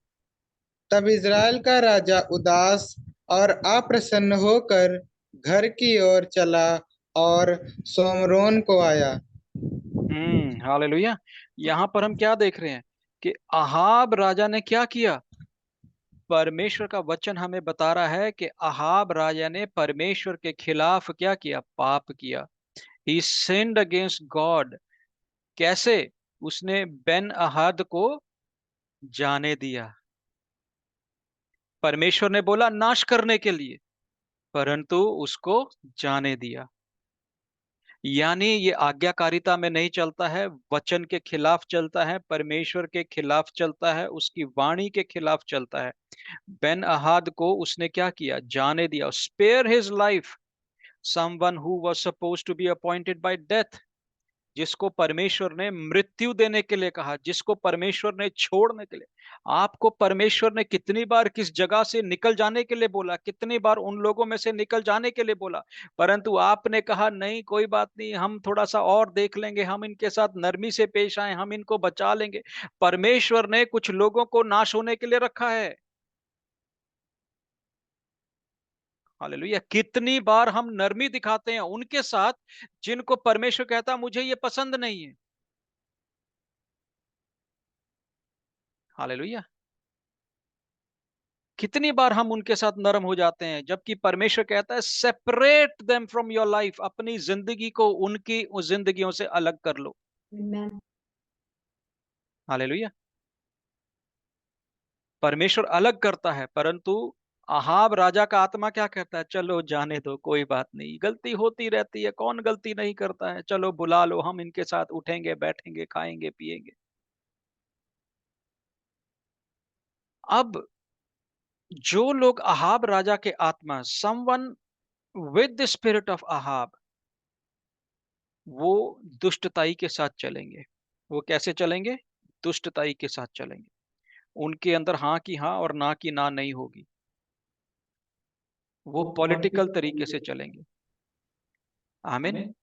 तब इस्राएल का राजा उदास और अप्रसन्न होकर घर की ओर चला और सोमरोन को आया। हालेलुया। यहाँ पर हम क्या देख रहे हैं कि अहाब राजा ने क्या किया। परमेश्वर का वचन हमें बता रहा है कि अहाब राजा ने परमेश्वर के खिलाफ क्या किया, पाप किया। ही सिन्ड अगेंस्ट गॉड। कैसे? उसने बेन अहाद को जाने दिया। परमेश्वर ने बोला नाश करने के लिए, परंतु उसको जाने दिया। यानी ये आज्ञाकारिता में नहीं चलता है, वचन के खिलाफ चलता है, परमेश्वर के खिलाफ चलता है, उसकी वाणी के खिलाफ चलता है। बेन अहाद को उसने क्या किया, जाने दिया। Spare his life someone who was supposed to be appointed by death. जिसको परमेश्वर ने मृत्यु देने के लिए कहा, जिसको परमेश्वर ने छोड़ने के लिए। आपको परमेश्वर ने कितनी बार किस जगह से निकल जाने के लिए बोला, कितनी बार उन लोगों में से निकल जाने के लिए बोला, परंतु आपने कहा नहीं, कोई बात नहीं, हम थोड़ा सा और देख लेंगे, हम इनके साथ नरमी से पेश आए, हम इनको बचा लेंगे। परमेश्वर ने कुछ लोगों को नाश होने के लिए रखा है। हालेलुया। कितनी बार हम नरमी दिखाते हैं उनके साथ जिनको परमेश्वर कहता मुझे ये पसंद नहीं है। हालेलुया। कितनी बार हम उनके साथ नरम हो जाते हैं, जबकि परमेश्वर कहता है separate them from your life. अपनी जिंदगी को उनकी उस जिंदगियों से अलग कर लो। हालेलुया। परमेश्वर अलग करता है, परंतु अहाब राजा का आत्मा क्या कहता है, चलो जाने दो, कोई बात नहीं, गलती होती रहती है, कौन गलती नहीं करता है, चलो बुला लो, हम इनके साथ उठेंगे, बैठेंगे, खाएंगे, पिएंगे। अब जो लोग अहाब राजा के आत्मा, someone with the spirit of Ahab, वो दुष्टताई के साथ चलेंगे। वो कैसे चलेंगे? दुष्टताई के साथ चलेंगे। उनके अंदर हाँ की हाँ और ना की ना नहीं होगी। वो पॉलिटिकल तरीके से चलेंगे। आमीन।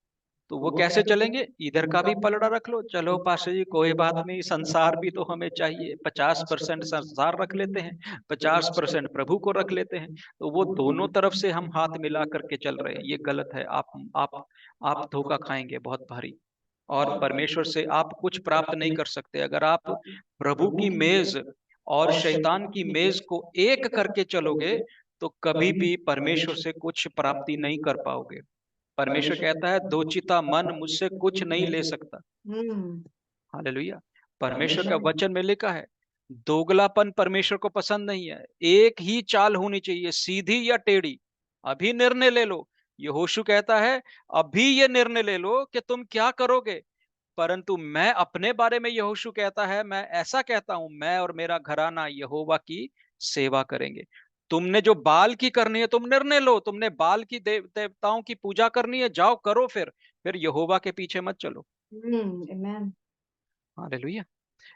तो वो कैसे चलेंगे? इधर का भी पलड़ा रख लो, चलो पास्टर जी कोई बात नहीं, संसार भी तो हमें चाहिए, 50% संसार रख लेते हैं, 50% प्रभु को रख लेते हैं। तो वो दोनों तरफ से हम हाथ मिला करके चल रहे हैं, ये गलत है। आप धोखा खाएंगे बहुत भारी, और परमेश्वर से आप कुछ प्राप्त नहीं कर सकते। अगर आप प्रभु की मेज और शैतान की मेज को एक करके चलोगे तो कभी भी परमेश्वर से कुछ प्राप्ति नहीं कर पाओगे। परमेश्वर कहता है दो चिता मन मुझसे कुछ नहीं ले सकता। हालेलुया। परमेश्वर का वचन में लिखा है दोगलापन परमेश्वर को पसंद नहीं है। एक ही चाल होनी चाहिए, सीधी या टेढ़ी। अभी निर्णय ले लो। यहोशू कहता है अभी ये निर्णय ले लो कि तुम क्या करोगे। परंतु मैं अपने बारे में, यहोशू कहता है, मैं ऐसा कहता हूं, मैं और मेरा घराना यहोवा की सेवा करेंगे। तुमने जो बाल की करनी है तुम निर्णय लो, तुमने बाल की देवताओं की पूजा करनी है, जाओ करो, फिर यहोवा के पीछे मत चलो। आमेन। हालेलुया।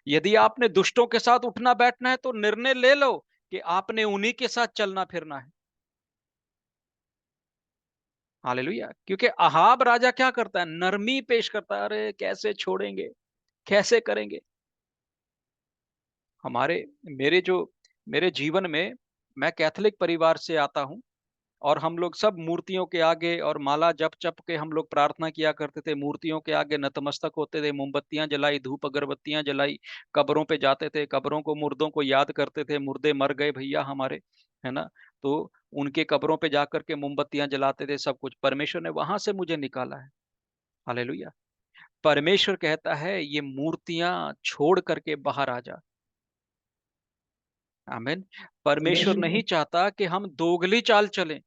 यदि आपने दुष्टों के साथ उठना बैठना है तो निर्णय ले लो कि आपने उन्हीं के साथ चलना फिरना है। हालेलुया। क्योंकि अहाब राजा क्या करता है, नरमी पेश करता है, अरे कैसे छोड़ेंगे, कैसे करेंगे। मेरे जीवन में, मैं कैथोलिक परिवार से आता हूँ और हम लोग सब मूर्तियों के आगे और माला जप जप के हम लोग प्रार्थना किया करते थे, मूर्तियों के आगे नतमस्तक होते थे, मोमबत्तियां जलाई, धूप अगरबत्तियां जलाई, कब्रों पे जाते थे, कब्रों को, मुर्दों को याद करते थे, मुर्दे मर गए भैया हमारे, है ना, तो उनके कब्रों पे जाकर के मोमबत्तियां जलाते थे, सब कुछ। परमेश्वर ने वहां से मुझे निकाला है। हालेलुया। परमेश्वर कहता है ये मूर्तियां छोड़ करके बाहर आ जा। आमीन। परमेश्वर नहीं चाहता कि हम दोगली चाल चलें।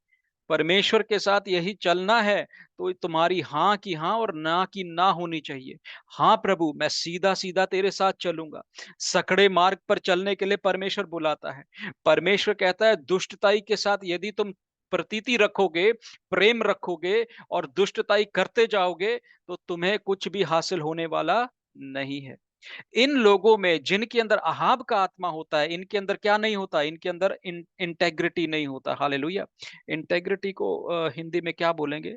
परमेश्वर के साथ यही चलना है तो तुम्हारी हाँ की हाँ और ना की ना होनी चाहिए। हाँ प्रभु, मैं सीधा सीधा तेरे साथ चलूंगा। सकड़े मार्ग पर चलने के लिए परमेश्वर बुलाता है। परमेश्वर कहता है दुष्टताई के साथ यदि तुम प्रतीति रखोगे, प्रेम रखोगे और दुष्टताई करते जाओगे तो तुम्हें कुछ भी हासिल होने वाला नहीं है। इन लोगों में जिनके अंदर अहाब का आत्मा होता है, इनके अंदर क्या नहीं होता? इनके अंदर इंटेग्रिटी नहीं होता। हालेलुया। इंटेग्रिटी को हिंदी में क्या बोलेंगे?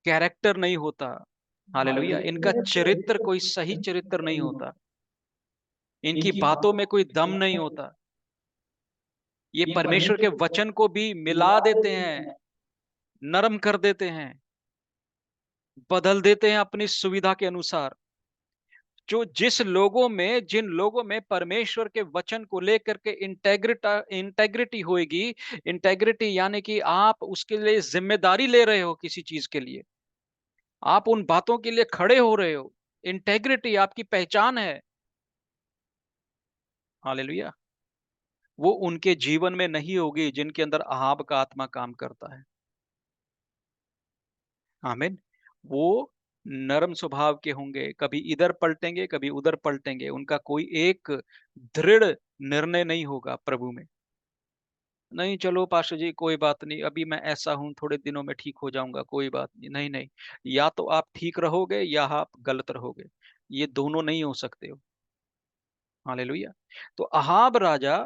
कैरेक्टर नहीं होता। हालेलुया। इनका चरित्र कोई सही चरित्र नहीं होता, इनकी बातों में कोई दम नहीं होता। ये परमेश्वर के वचन को भी मिला देते हैं, नरम कर देते हैं, बदल देते हैं अपनी सुविधा के अनुसार। जिन लोगों में परमेश्वर के वचन को लेकर के इंटेग्रिटी होगी, इंटेग्रिटी यानी कि आप उसके लिए जिम्मेदारी ले रहे हो, किसी चीज के लिए आप उन बातों के लिए खड़े हो रहे हो, इंटेग्रिटी आपकी पहचान है। हालेलुया। वो उनके जीवन में नहीं होगी जिनके अंदर अहाब का आत्मा काम करता है। आमीन। वो नरम स्वभाव के होंगे, कभी इधर पलटेंगे कभी उधर पलटेंगे, उनका कोई एक दृढ़ निर्णय नहीं होगा प्रभु में। नहीं चलो पास्टर जी कोई बात नहीं, अभी मैं ऐसा हूं, थोड़े दिनों में ठीक हो जाऊंगा, कोई बात नहीं। नहीं नहीं, या तो आप ठीक रहोगे या आप गलत रहोगे, ये दोनों नहीं हो सकते हो। हालेलुया। तो अहाब राजा,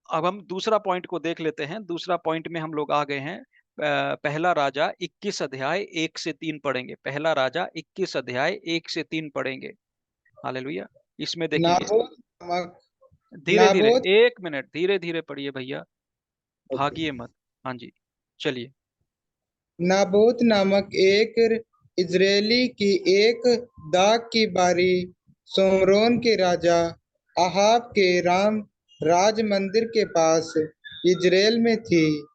अब हम दूसरा पॉइंट को देख लेते हैं। दूसरा पॉइंट में हम लोग आ गए हैं। पहला राजा 21 अध्याय 1 से 3 पढ़ेंगे। पहला राजा 21 अध्याय 1 से 3 पढ़ेंगे। हालेलुया। इसमें देखेंगे, नाबोत नामक धीरे धीरे, नाबोत 1 मिनट, धीरे धीरे पढ़िए भैया, भागिए मत। हाँ जी, चलिए। नाबोत नामक एक इजरायली की एक दाग की बारी सोमरोन के राजा अहाब के राम राज मंदिर के पास इजराइल में थी।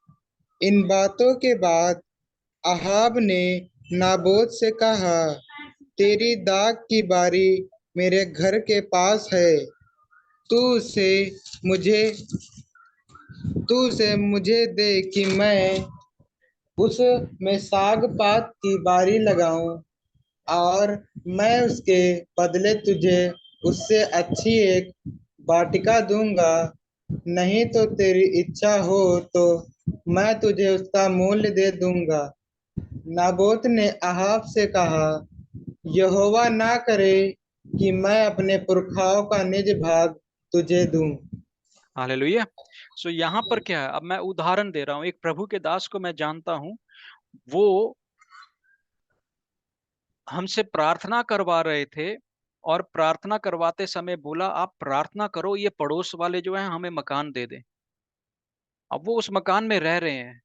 इन बातों के बाद अहाब ने नाबोत से कहा, तेरी दाग की बारी मेरे घर के पास है, तू उसे मुझे तू उसे मुझे दे कि मैं उस में साग पात की बारी लगाऊं और मैं उसके बदले तुझे उससे अच्छी एक वाटिका दूंगा। नहीं तो तेरी इच्छा हो तो मैं तुझे उसका मूल्य दे दूंगा। नाबोत ने अहाब से कहा, यहोवा ना करे कि मैं अपने पुरखाओं का निज भाग तुझे दूं। हालेलुया। सो यहाँ पर क्या है, अब मैं उदाहरण दे रहा हूँ। एक प्रभु के दास को मैं जानता हूँ, वो हमसे प्रार्थना करवा रहे थे और प्रार्थना करवाते समय बोला आप प्रार्थना करो ये पड़ोस वाले जो हैं हमें मकान दे दें। अब वो उस मकान में रह रहे हैं,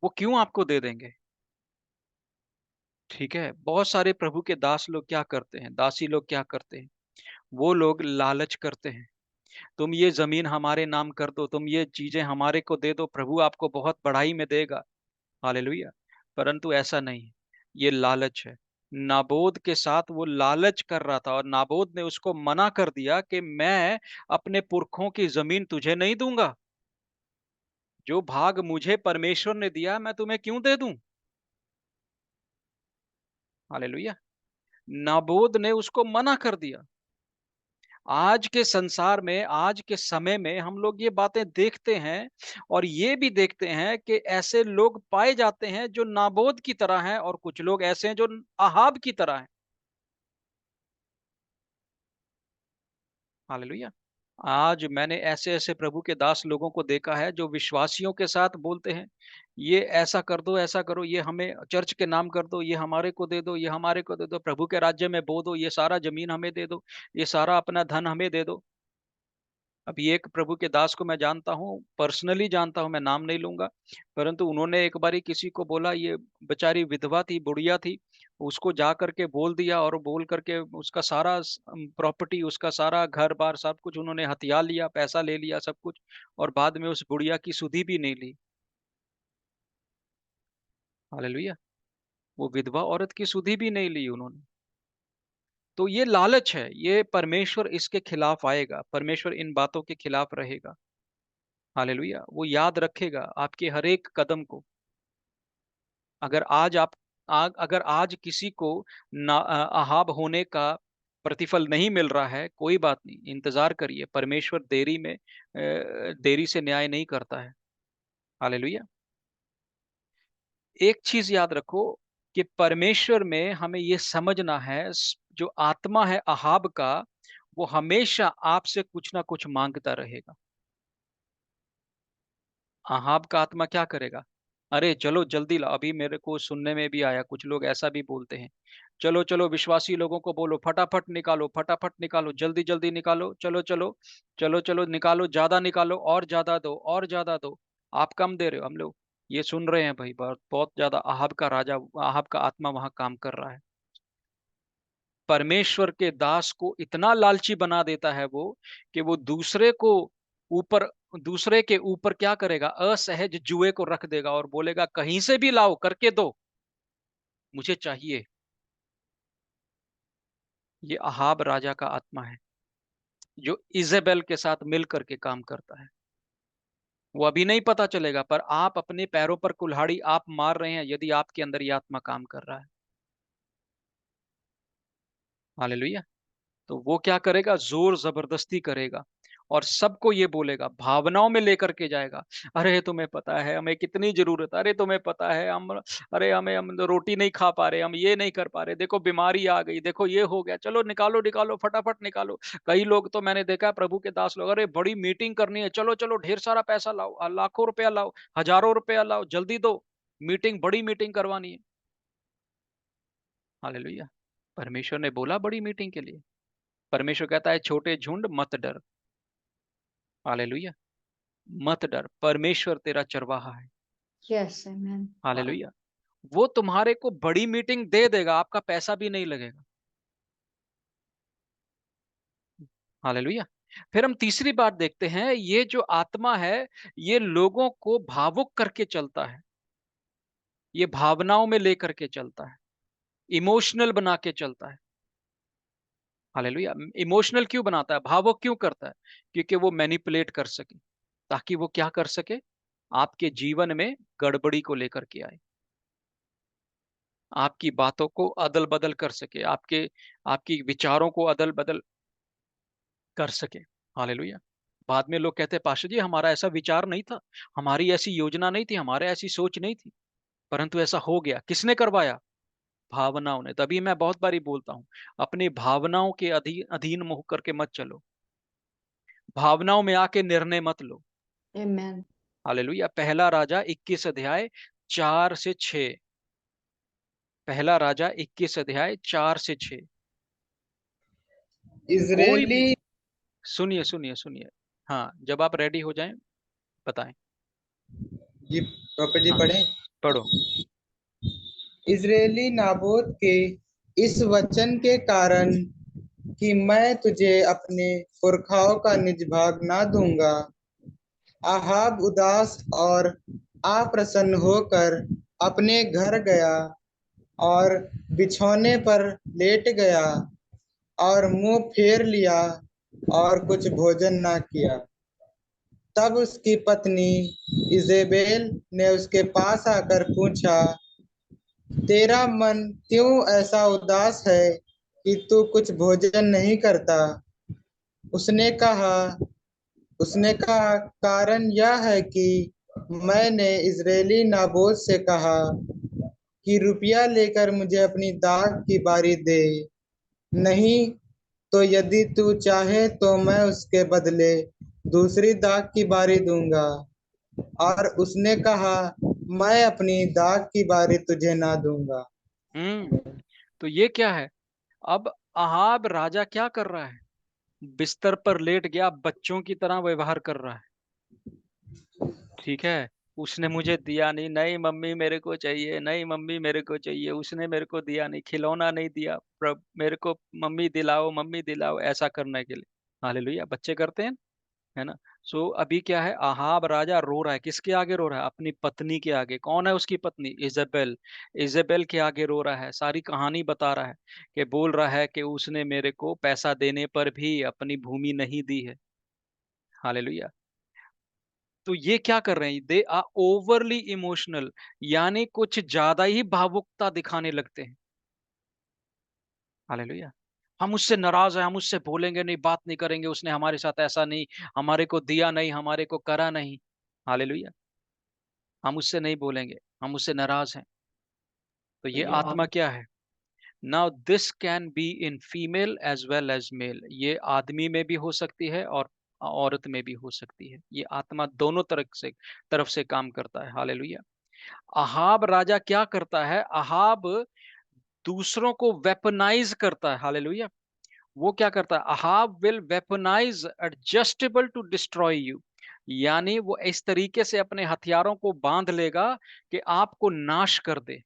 वो क्यों आपको दे देंगे? ठीक है। बहुत सारे प्रभु के दास लोग क्या करते हैं, दासी लोग क्या करते हैं, वो लोग लालच करते हैं। तुम ये जमीन हमारे नाम कर दो, तुम ये चीजें हमारे को दे दो, प्रभु आपको बहुत बढ़ाई में देगा। हालेलुया। परंतु ऐसा नहीं, ये लालच है। नाबोद के साथ वो लालच कर रहा था और नाबोद ने उसको मना कर दिया कि मैं अपने पुरखों की जमीन तुझे नहीं दूंगा, जो भाग मुझे परमेश्वर ने दिया मैं तुम्हें क्यों दे दूं? हालेलुया। नाबोद ने उसको मना कर दिया। आज के संसार में, आज के समय में हम लोग ये बातें देखते हैं और ये भी देखते हैं कि ऐसे लोग पाए जाते हैं जो नाबोद की तरह हैं और कुछ लोग ऐसे हैं जो अहाब की तरह हैं। हालेलुया। आज मैंने ऐसे ऐसे प्रभु के दास लोगों को देखा है जो विश्वासियों के साथ बोलते हैं ये ऐसा कर दो, ऐसा करो, ये हमें चर्च के नाम कर दो, ये हमारे को दे दो, ये हमारे को दे दो, प्रभु के राज्य में बो दो, ये सारा जमीन हमें दे दो, ये सारा अपना धन हमें दे दो। अभी एक प्रभु के दास को मैं जानता हूँ, पर्सनली जानता हूँ, मैं नाम नहीं लूंगा, परंतु उन्होंने एक बारी किसी को बोला, ये बेचारी विधवा थी, बुढ़िया थी, उसको जा करके बोल दिया और बोल करके उसका सारा प्रॉपर्टी, उसका सारा घर बार सब कुछ उन्होंने हथिया लिया, पैसा ले लिया सब कुछ, और बाद में उस बुढ़िया की सुधि भी नहीं ली। हालेलुया। वो विधवा औरत की सुधि भी नहीं ली उन्होंने। तो ये लालच है, ये परमेश्वर इसके खिलाफ आएगा, परमेश्वर इन बातों के खिलाफ रहेगा। हालेलुया। वो याद रखेगा आपके हर एक कदम को। अगर आज अगर आज किसी को अहाब होने का प्रतिफल नहीं मिल रहा है, कोई बात नहीं, इंतजार करिए, परमेश्वर देरी से न्याय नहीं करता है। हालेलुया। एक चीज याद रखो कि परमेश्वर में हमें यह समझना है, जो आत्मा है अहाब का, वो हमेशा आपसे कुछ ना कुछ मांगता रहेगा। अहाब का आत्मा क्या करेगा? अरे चलो जल्दी लाओ, अभी मेरे को सुनने में भी आया, कुछ लोग ऐसा भी बोलते हैं, चलो चलो विश्वासी लोगों को बोलो, फटाफट निकालो, फटाफट निकालो, जल्दी जल्दी निकालो, चलो चलो चलो चलो निकालो, ज्यादा निकालो, और ज्यादा दो, और ज्यादा दो, आप कम दे रहे हो, हम लोग ये सुन रहे हैं भाई, बहुत बहुत ज्यादा अहाब का आत्मा वहां काम कर रहा है। परमेश्वर के दास को इतना लालची बना देता है वो, कि वो ऊपर दूसरे के ऊपर क्या करेगा, असहज जुए को रख देगा और बोलेगा कहीं से भी लाओ, करके दो, मुझे चाहिए। ये अहाब राजा का आत्मा है, जो इजेबेल के साथ मिल करके काम करता है। वो अभी नहीं पता चलेगा, पर आप अपने पैरों पर कुल्हाड़ी आप मार रहे हैं, यदि आपके अंदर ये आत्मा काम कर रहा है। हालेलुया। तो वो क्या करेगा, जोर जबरदस्ती करेगा और सबको ये बोलेगा, भावनाओं में लेकर के जाएगा। अरे तुम्हें पता है हमें कितनी जरूरत है, अरे तुम्हें पता है हम रोटी नहीं खा पा रहे, हम ये नहीं कर पा रहे, देखो बीमारी आ गई, देखो ये हो गया, चलो निकालो निकालो, फटाफट निकालो। कई लोग तो मैंने देखा है, प्रभु के दास लोग, अरे बड़ी मीटिंग करनी है, चलो चलो ढेर सारा पैसा लाओ, लाखों रुपया लाओ, हजारों रुपया लाओ, जल्दी दो, बड़ी मीटिंग करवानी है। हालेलुया। परमेश्वर ने बोला बड़ी मीटिंग के लिए। परमेश्वर कहता है छोटे झुंड मत डर। हालेलुया। मत डर, परमेश्वर तेरा चरवाहा है। Yes, amen. हालेलुया। वो तुम्हारे को बड़ी मीटिंग दे देगा, आपका पैसा भी नहीं लगेगा। हालेलुया। फिर हम तीसरी बात देखते हैं, ये जो आत्मा है, ये लोगों को भावुक करके चलता है, ये भावनाओं में लेकर के चलता है, इमोशनल बना के चलता है। हालेलुया। इमोशनल क्यों बनाता है, भावुक क्यों करता है? क्योंकि वो मैनिपुलेट कर सके, ताकि वो क्या कर सके, आपके जीवन में गड़बड़ी को लेकर के आए, आपकी बातों को अदल बदल कर सके, आपकी विचारों को अदल बदल कर सके। हालेलुया। बाद में लोग कहते हैं पास्टर जी हमारा ऐसा विचार नहीं था, हमारी ऐसी योजना नहीं थी, हमारे ऐसी सोच नहीं थी, परंतु ऐसा हो गया। किसने करवाया? भावनाओं ने। तभी मैं बहुत बारी बोलता हूं, अपनी भावनाओं के अधीन अधीन मुंह करके मत चलो, भावनाओं में आके निर्णय मत लो। Amen. हालेलुया। पहला राजा 21 अध्याय 4 से 6। पहला राजा 21 अध्याय 4 से 6। कोई इजरायली। भी, सुनिए सुनिए सुनिए, हाँ जब आप रेडी हो जाएं बताएं। जी पापा जी हाँ पढ़े। पढ़ो। इजरायली नाबोत के इस वचन के कारण कि मैं तुझे अपने पुरखाओं का निज भाग ना दूंगा, आहाब उदास और अप्रसन्न होकर अपने घर गया और बिछौने पर लेट गया और मुंह फेर लिया और कुछ भोजन ना किया। तब उसकी पत्नी इजेबेल ने उसके पास आकर पूछा, तेरा मन क्यों ऐसा उदास है कि तू कुछ भोजन नहीं करता? उसने कहा उसने कहा, कारण यह है कि मैंने इजरायली नाबोत से कहा कि रुपया लेकर मुझे अपनी दाख की बारी दे, नहीं तो यदि तू चाहे तो मैं उसके बदले दूसरी दाख की बारी दूंगा। और उसने कहा, मैं अपनी दाख की बारी तुझे ना दूंगा। तो ये क्या है? अब अहाब राजा क्या कर रहा है? बिस्तर पर लेट गया, बच्चों की तरह व्यवहार कर रहा है। ठीक है, उसने मुझे दिया नहीं, नहीं मम्मी मेरे को चाहिए, नहीं मम्मी मेरे को चाहिए, उसने मेरे को दिया नहीं, खिलौना नहीं दिया, मेरे को मम्मी दिलाओ, ऐसा करने के लिए। हालेलुया, बच्चे करते हैं, है ना। सो अभी क्या है, अहाब राजा रो रहा है। किसके आगे रो रहा है? अपनी पत्नी के आगे। कौन है उसकी पत्नी? इजेबेल। इजेबेल के आगे रो रहा है, सारी कहानी बता रहा है, कि बोल रहा है कि उसने मेरे को पैसा देने पर भी अपनी भूमि नहीं दी है। हालेलुया। तो ये क्या कर रहे हैं? दे आर ओवरली इमोशनल, यानी कुछ ज्यादा ही भावुकता दिखाने लगते हैं। हालेलुया। हम उससे नाराज हैं, हम उससे बोलेंगे नहीं, बात नहीं करेंगे, उसने हमारे साथ ऐसा नहीं, हमारे को दिया नहीं, हमारे को करा नहीं। हालेलुया। हम उससे नहीं बोलेंगे, हम उससे नाराज हैं। तो ये आत्मा क्या है? Now this can be in female as well as male. ये आदमी में भी हो सकती है और औरत में भी हो सकती है। ये आत्मा दोनों तरफ से काम करता है। हालेलुया। अहाब राजा क्या करता है? अहाब दूसरों को वेपनाइज करता है। हालेलुया। वो क्या करता है? Ahab will weaponize adjustable to destroy you, यानी वो इस तरीके से अपने हथियारों को बांध लेगा कि आपको नाश कर दे।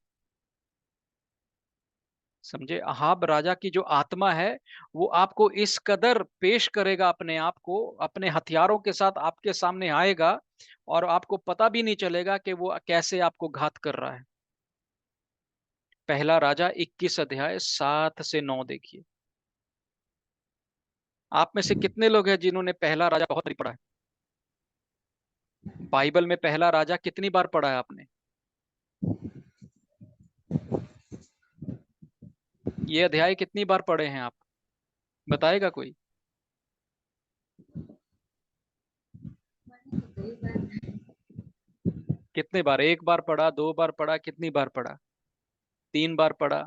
समझे? अहाब राजा की जो आत्मा है, वो आपको इस कदर पेश करेगा, अपने आप को अपने हथियारों के साथ आपके सामने आएगा, और आपको पता भी नहीं चलेगा कि वो कैसे आपको घात कर रहा है। पहला राजा 21 अध्याय 7 से 9 देखिए। आप में से कितने लोग हैं जिन्होंने पहला राजा बहुत बार पढ़ा है? बाइबल में पहला राजा कितनी बार पढ़ा है आपने? ये अध्याय कितनी बार पढ़े हैं आप? बताएगा कोई? कितने बार? एक बार पढ़ा, दो बार पढ़ा, कितनी बार पढ़ा? 3 बार पढ़ा?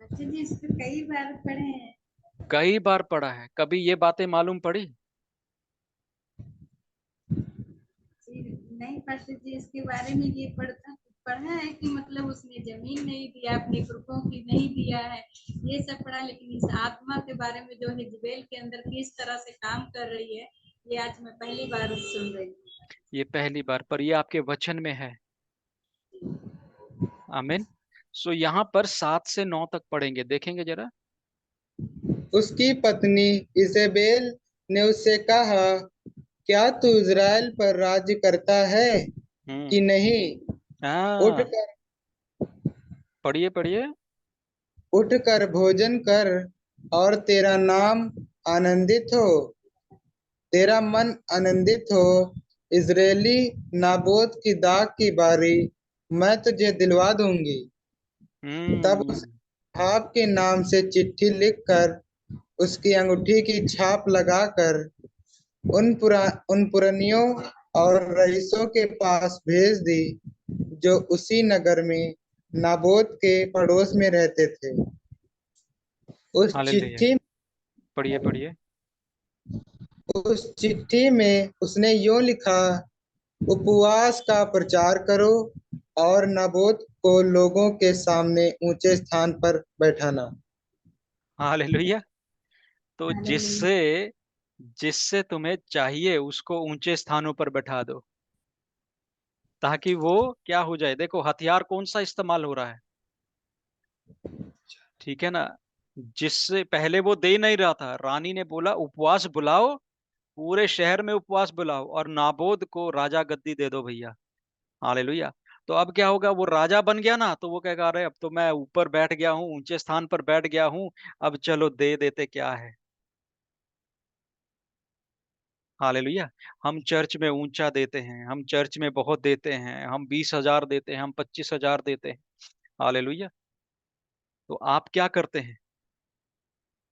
अच्छा जी, इसको कई बार पढ़े हैं। कई बार पढ़ा है। कभी ये बातें मालूम पड़ी? जी, नहीं पास्टर जी, इसके बारे में ये पढ़ा है कि मतलब उसने जमीन नहीं दिया, अपने पुरखों की नहीं दिया है, ये सब पढ़ा। लेकिन इस आत्मा के बारे में जो हिजबेल के अंदर किस तरह से काम कर रही है, ये आज मैं पहली बार सुन रही हूँ। ये पहली बार, पर ये आपके वचन में है। आमीन। सो यहाँ पर 7 से 9 तक पढ़ेंगे, देखेंगे जरा। उसकी पत्नी इजेबेल ने उससे कहा, क्या तू इज़राइल पर राज्य करता है हम्म। कि नहीं? हाँ, उठकर पढ़िए पढ़िए। उठकर भोजन कर और तेरा नाम आनंदित हो, तेरा मन आनंदित हो। इजरायली नाबोत की दाग की बारी मैं तुझे दिलवा दूंगी। तब उस हम्म। अहाब के नाम से चिट्ठी लिखकर उसकी अंगूठी की छाप लगाकर उन पुरनियों और रईसों के पास भेज दी, जो उसी नगर में नाबोत के पड़ोस में रहते थे। उस हालेलुया। चिट्ठी पढ़िए पढ़िए। उस चिट्ठी में उसने यूं लिखा, उपवास का प्रचार करो और नाबोत को लोगों के सामने ऊंचे स्थान पर बैठाना। हालेलुया। तो हालेलुया। जिससे जिससे तुम्हें चाहिए उसको ऊंचे स्थानों पर बैठा दो, ताकि वो क्या हो जाए। देखो हथियार कौन सा इस्तेमाल हो रहा है, ठीक है ना। जिससे पहले वो दे नहीं रहा था, रानी ने बोला उपवास बुलाओ, पूरे शहर में उपवास बुलाओ, और नाबोद को राजा गद्दी दे दो भैया। हालेलुया। तो अब क्या होगा, वो राजा बन गया ना, तो वो क्या कह रहे, अब तो मैं ऊपर बैठ गया हूँ, ऊंचे स्थान पर बैठ गया हूँ, अब चलो दे देते क्या है। हालेलुया। हम चर्च में ऊंचा देते हैं, हम चर्च में बहुत देते हैं, हम 20,000 देते हैं, हम 25,000 देते हैं। हालेलुया। तो आप क्या करते हैं?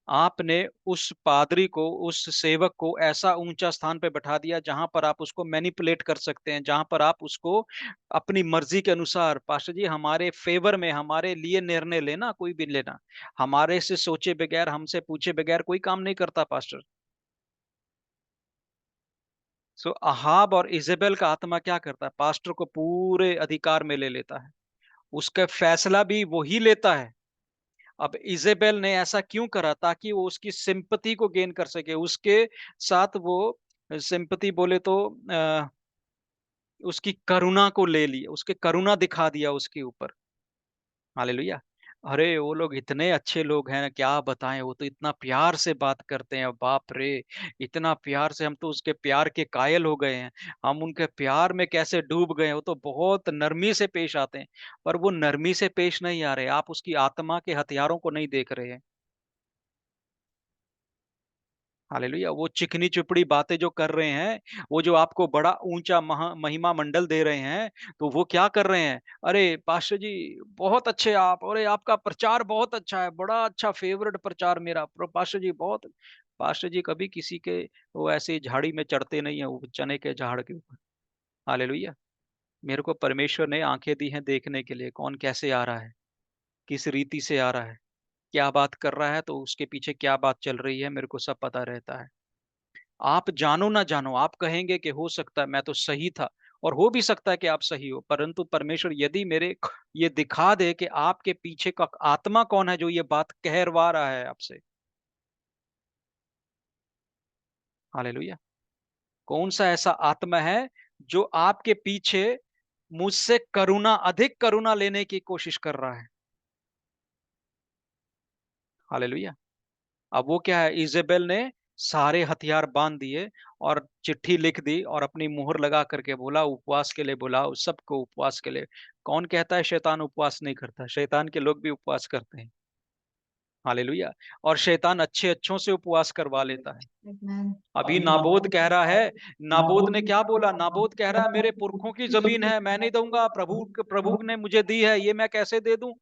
आपने उस पादरी को, उस सेवक को ऐसा ऊंचा स्थान पे बैठा दिया जहां पर आप उसको मैनिपुलेट कर सकते हैं, जहां पर आप उसको अपनी मर्जी के अनुसार, पास्टर जी हमारे फेवर में हमारे लिए निर्णय लेना, कोई भी लेना, हमारे से सोचे बगैर, हमसे पूछे बगैर कोई काम नहीं करता पास्टर। सो अहाब और इजेबेल का आत्मा क्या करता है? पास्टर को पूरे अधिकार में ले लेता है, उसका फैसला भी वही लेता है। अब इजेबेल ने ऐसा क्यों करा? ताकि वो उसकी सिंपैथी को गेन कर सके, उसके साथ वो सिंपैथी बोले तो उसकी करुणा को ले लिया, उसके करुणा दिखा दिया उसके ऊपर। हालेलुया। अरे वो लोग इतने अच्छे लोग हैं, क्या बताएं, वो तो इतना प्यार से बात करते हैं, बाप रे, इतना प्यार से, हम तो उसके प्यार के कायल हो गए हैं, हम उनके प्यार में कैसे डूब गए हैं। वो तो बहुत नरमी से पेश आते हैं, पर वो नरमी से पेश नहीं आ रहे, आप उसकी आत्मा के हथियारों को नहीं देख रहे हैं। हालेलुया। वो चिकनी चुपड़ी बातें जो कर रहे हैं, वो जो आपको बड़ा ऊंचा महिमा मंडल दे रहे हैं, तो वो क्या कर रहे हैं? अरे पास्टर जी बहुत अच्छे आप, अरे आपका प्रचार बहुत अच्छा है, बड़ा अच्छा फेवरेट प्रचार मेरा, पास्टर जी बहुत। पास्टर जी कभी किसी के वो ऐसे झाड़ी में चढ़ते नहीं है, वो चने के झाड़ के ऊपर। हालेलुया। मेरे को परमेश्वर ने आंखें दी हैं देखने के लिए, कौन कैसे आ रहा है, किस रीति से आ रहा है, क्या बात कर रहा है, तो उसके पीछे क्या बात चल रही है, मेरे को सब पता रहता है। आप जानो ना जानो, आप कहेंगे कि हो सकता है मैं तो सही था, और हो भी सकता है कि आप सही हो, परंतु परमेश्वर यदि मेरे ये दिखा दे कि आपके पीछे का आत्मा कौन है जो ये बात कहरवा रहा है आपसे। हालेलुया। कौन सा ऐसा आत्मा है जो आपके पीछे मुझसे करुणा, अधिक करुणा लेने की कोशिश कर रहा है। हालेलुया। अब वो क्या है, इजेबेल ने सारे हथियार बांध दिए और चिट्ठी लिख दी और अपनी मुहर लगा करके बोला उपवास के लिए बुलाओ सबको, उपवास के लिए। कौन कहता है शैतान उपवास नहीं करता? शैतान के लोग भी उपवास करते हैं। हालेलुया। और शैतान अच्छे अच्छों से उपवास करवा लेता है। अभी नाबोद कह रहा है, नाबोद ने क्या बोला? नाबोद कह रहा है मेरे पुरखों की जमीन है, मैं नहीं दूंगा, प्रभु ने मुझे दी है, ये मैं कैसे दे दूं?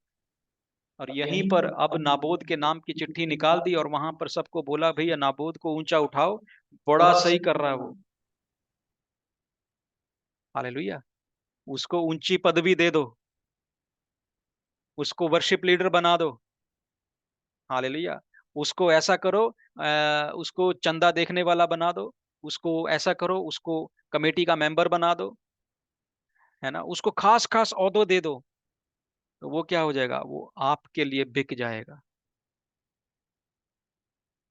और यहीं पर अब नाबोद के नाम की चिट्ठी निकाल दी और वहां पर सबको बोला भैया नाबोद को ऊंचा उठाओ, बड़ा सही कर रहा है वो। हालेलुया। उसको ऊंची पदवी दे दो, उसको वर्शिप लीडर बना दो। हालेलुया। उसको ऐसा करो, उसको चंदा देखने वाला बना दो, उसको ऐसा करो, उसको कमेटी का मेंबर बना दो, है ना, उसको खास खास ओहदे दे दो, तो वो क्या हो जाएगा? वो आपके लिए बिक जाएगा।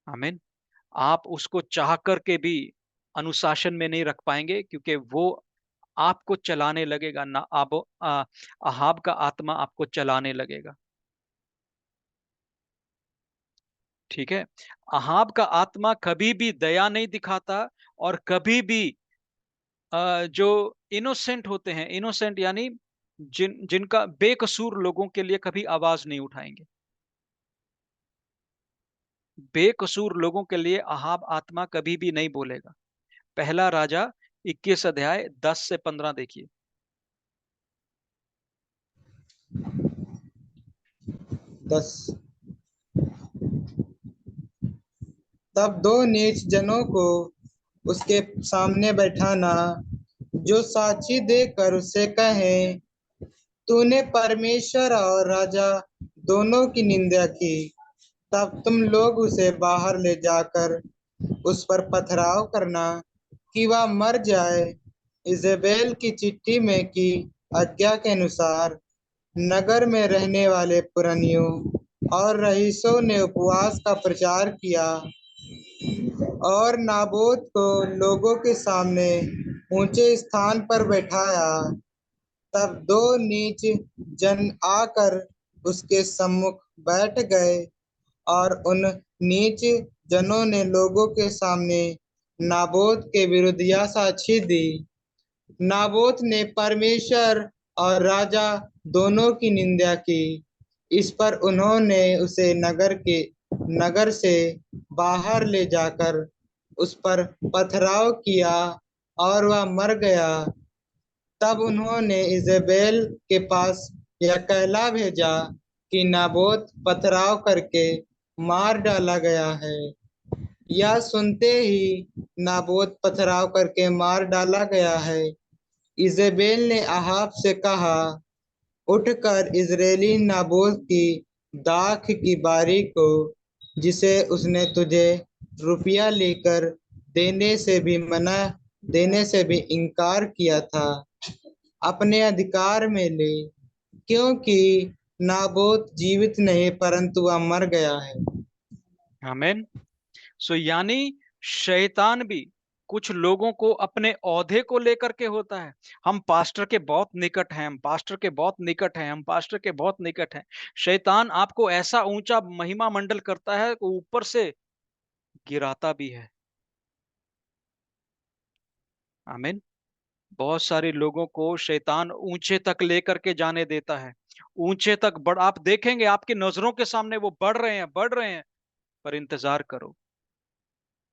आमीन। आप उसको चाह करके भी अनुशासन में नहीं रख पाएंगे, क्योंकि वो आपको चलाने लगेगा ना, अहाब का आत्मा आपको चलाने लगेगा। ठीक है। अहाब का आत्मा कभी भी दया नहीं दिखाता, और कभी भी जो इनोसेंट होते हैं, इनोसेंट यानी जिनका बेकसूर लोगों के लिए कभी आवाज नहीं उठाएंगे। बेकसूर लोगों के लिए अहाब आत्मा कभी भी नहीं बोलेगा। पहला राजा 21 अध्याय 10 से 15 देखिए। 10। तब दो नीच जनों को उसके सामने बैठाना, जो साक्षी देकर उससे कहें, तूने परमेश्वर और राजा दोनों की निंदा की। तब तुम लोग उसे बाहर ले जाकर उस पर पथराव करना कि वह मर जाए। इजेबेल की चिट्ठी में की आज्ञा के अनुसार नगर में रहने वाले पुरनियों और रईसों ने उपवास का प्रचार किया और नाबोत को लोगों के सामने ऊंचे स्थान पर बैठाया। तब दो नीच जन आकर उसके सम्मुख बैठ गए और उन नीच जनों ने लोगों के सामने नाबोत के विरुद्ध यह साक्षी दी, नाबोत ने परमेश्वर और राजा दोनों की निंदा की। इस पर उन्होंने उसे नगर से बाहर ले जाकर उस पर पथराव किया और वह मर गया। तब उन्होंने इजेबेल के पास यह कहला भेजा कि नाबोत पथराव करके मार डाला गया है। यह सुनते ही नाबोत पथराव करके मार डाला गया है। इजेबेल ने अहाब से कहा, उठकर इजरायली नाबोत की दाख की बारी को, जिसे उसने तुझे रुपया लेकर देने से भी मना देने से भी इनकार किया था, अपने अधिकार में ले, क्योंकि नाबोत जीवित नहीं परंतु वह मर गया है। आमीन। सो यानी शैतान भी कुछ लोगों को अपने औहदे को लेकर के होता है। हम पास्टर के बहुत निकट हैं, हम पास्टर के बहुत निकट हैं, हम पास्टर के बहुत निकट हैं। शैतान आपको ऐसा ऊंचा महिमा मंडल करता है, ऊपर से गिराता भी है। आमीन। बहुत सारे लोगों को शैतान ऊंचे तक लेकर के जाने देता है, ऊंचे तक बढ़, आप देखेंगे आपकी नजरों के सामने वो बढ़ रहे हैं, बढ़ रहे हैं। पर इंतजार करो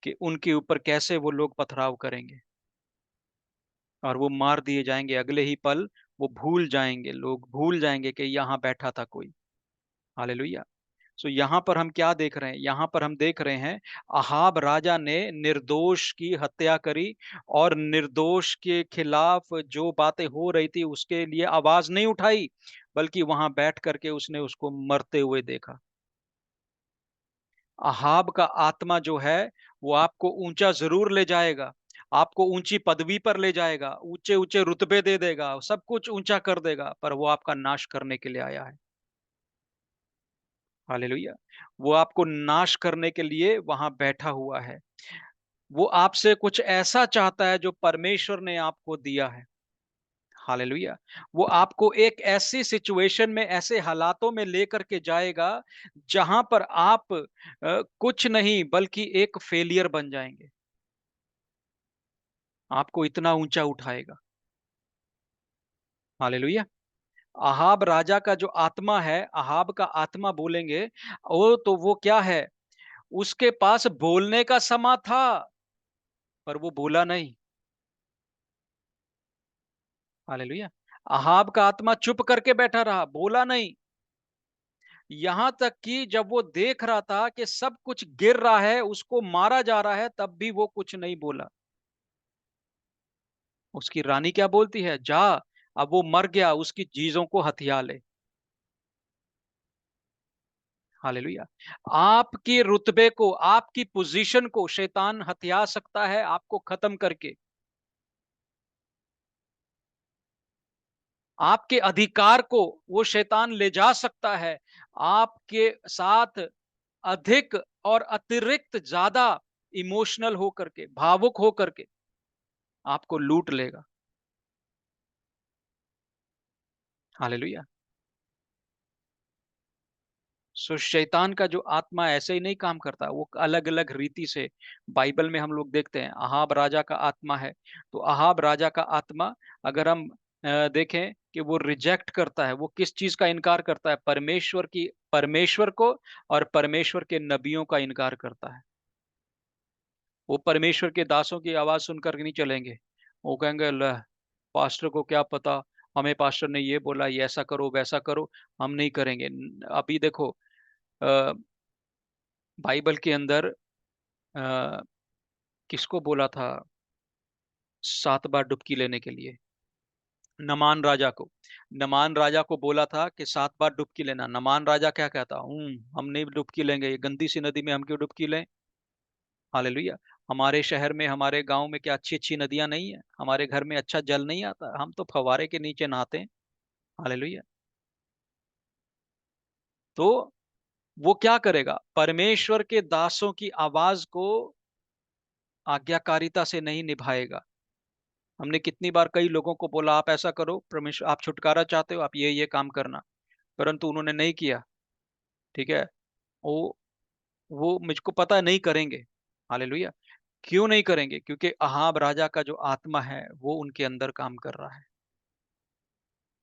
कि उनके ऊपर कैसे वो लोग पथराव करेंगे और वो मार दिए जाएंगे। अगले ही पल वो भूल जाएंगे, लोग भूल जाएंगे कि यहाँ बैठा था कोई। हालेलुया। सो यहाँ पर हम क्या देख रहे हैं? यहाँ पर हम देख रहे हैं अहाब राजा ने निर्दोष की हत्या करी और निर्दोष के खिलाफ जो बातें हो रही थी उसके लिए आवाज नहीं उठाई, बल्कि वहां बैठ करके उसने उसको मरते हुए देखा। अहाब का आत्मा जो है वो आपको ऊंचा जरूर ले जाएगा, आपको ऊंची पदवी पर ले जाएगा, ऊंचे ऊंचे रुतबे दे देगा, सब कुछ ऊंचा कर देगा, पर वो आपका नाश करने के लिए आया है। हालेलुया। वो आपको नाश करने के लिए वहां बैठा हुआ है। वो आपसे कुछ ऐसा चाहता है जो परमेश्वर ने आपको दिया है। हालेलुया। वो आपको एक ऐसी सिचुएशन में, ऐसे हालातों में लेकर के जाएगा जहां पर आप कुछ नहीं बल्कि एक फेलियर बन जाएंगे। आपको इतना ऊंचा उठाएगा। हालेलुया। अहाब राजा का जो आत्मा है, अहाब का आत्मा बोलेंगे, वो क्या है? उसके पास बोलने का समा था, पर वो बोला नहीं। हालेलुया। अहाब का आत्मा चुप करके बैठा रहा, बोला नहीं। यहां तक कि जब वो देख रहा था कि सब कुछ गिर रहा है, उसको मारा जा रहा है, तब भी वो कुछ नहीं बोला। उसकी रानी क्या बोलती है? जा, अब वो मर गया, उसकी चीजों को हथिया ले। हालेलुया। आपके रुतबे को, आपकी पोजीशन को शैतान हथिया सकता है, आपको खत्म करके। आपके अधिकार को वो शैतान ले जा सकता है, आपके साथ अधिक और अतिरिक्त ज्यादा इमोशनल होकर के, भावुक होकर के आपको लूट लेगा। हालेलुया। सो शैतान का जो आत्मा ऐसे ही नहीं काम करता, वो अलग अलग रीति से बाइबल में हम लोग देखते हैं। अहाब राजा का आत्मा है, तो अहाब राजा का आत्मा अगर हम देखें कि वो रिजेक्ट करता है, वो किस चीज का इनकार करता है? परमेश्वर को और परमेश्वर के नबियों का इनकार करता है। वो परमेश्वर के दासों की आवाज सुनकर नहीं चलेंगे। वो कहेंगे पास्टर को क्या पता, हमें पास्टर ने ये बोला, ये ऐसा करो वैसा करो, हम नहीं करेंगे। अभी देखो बाइबल के अंदर अ, किसको बोला था 7 बार डुबकी लेने के लिए? नमान राजा को। नमान राजा को बोला था कि 7 बार डुबकी लेना। नमान राजा क्या कहता? हम नहीं डुबकी लेंगे, ये गंदी सी नदी में हम क्यों डुबकी लें। हालेलुया। हमारे शहर में, हमारे गांव में क्या अच्छी अच्छी नदियां नहीं है? हमारे घर में अच्छा जल नहीं आता? हम तो फव्वारे के नीचे नहाते हैं। हालेलुया। तो वो क्या करेगा? परमेश्वर के दासों की आवाज को आज्ञाकारिता से नहीं निभाएगा। हमने कितनी बार कई लोगों को बोला आप ऐसा करो, परमेश्वर आप छुटकारा चाहते हो, आप ये काम करना, परंतु उन्होंने नहीं किया। ठीक है। वो वो मुझको पता है नहीं करेंगे। हालेलुया। क्यों नहीं करेंगे? क्योंकि अहाब राजा का जो आत्मा है वो उनके अंदर काम कर रहा है,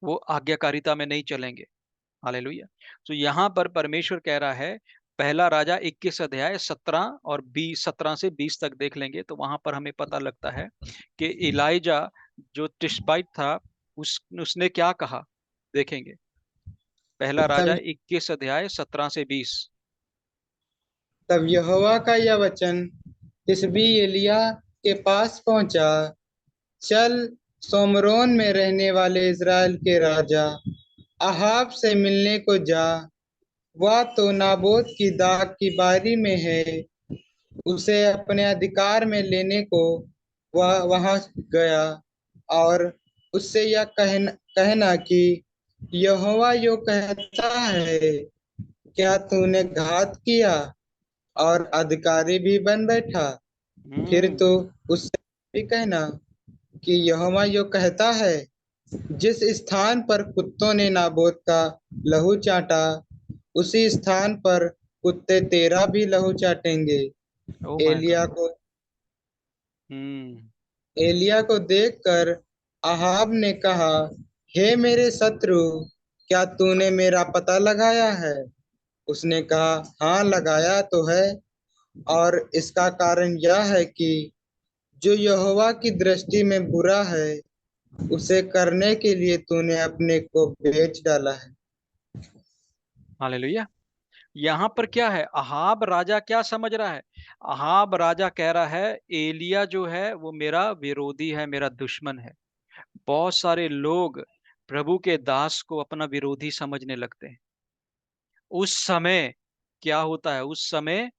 वो आज्ञाकारिता में नहीं चलेंगे। हालेलुया। तो यहाँ पर परमेश्वर कह रहा है, पहला राजा 21 अध्याय 17 और 20, 17 से 20 तक देख लेंगे तो वहां पर हमें पता लगता है कि इलाइजा जो टिशबाइट था, उसने क्या कहा, देखेंगे। पहला राजा तब 21 अध्याय 17 से 20। तब यहोवा का यह वचन तिशबी एलिया के पास पहुंचा, चल, सोमरोन में रहने वाले इज़राइल के राजा अहाब से मिलने को जा। वह तो नाबोत की दाग की बारी में है, उसे अपने अधिकार में लेने को वह वहां गया और उससे यह कहना कि यहोवा यो कहता है, क्या तूने घात किया और अधिकारी भी बन बैठा? फिर हम्म। तो उससे भी कहना कि यहोवा यो कहता है, जिस स्थान पर कुत्तों ने नाबोत का लहू चाटा, उसी स्थान पर कुत्ते तेरा भी लहू चाटेंगे। ओ माय एलिया गॉड। को हम्म। एलिया को देखकर अहाब ने कहा, हे मेरे शत्रु, क्या तूने मेरा पता लगाया है? उसने कहा, हाँ, लगाया तो है, और इसका कारण यह है कि जो यहोवा की दृष्टि में बुरा है, उसे करने के लिए तूने अपने को बेच डाला है। हालेलुया। यहाँ पर क्या है, अहाब राजा क्या समझ रहा है? अहाब राजा कह रहा है एलिया जो है वो मेरा विरोधी है, मेरा दुश्मन है। बहुत सारे लोग प्रभु के दास को अपना विरोधी समझने लगते हैं। उस समय क्या होता है, उस समय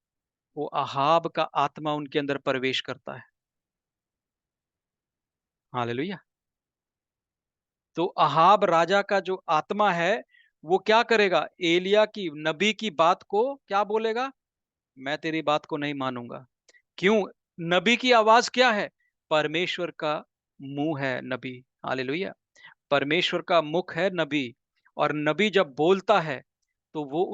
वो अहाब का आत्मा उनके अंदर प्रवेश करता है। हालेलुया। तो अहाब राजा का जो आत्मा है वो क्या करेगा, एलिया की नबी की बात को क्या बोलेगा, मैं तेरी बात को नहीं मानूंगा। क्यों? नबी की आवाज क्या है? परमेश्वर का मुंह है नबी। हालेलुया। परमेश्वर का मुख है नबी। और नबी जब बोलता है तो वो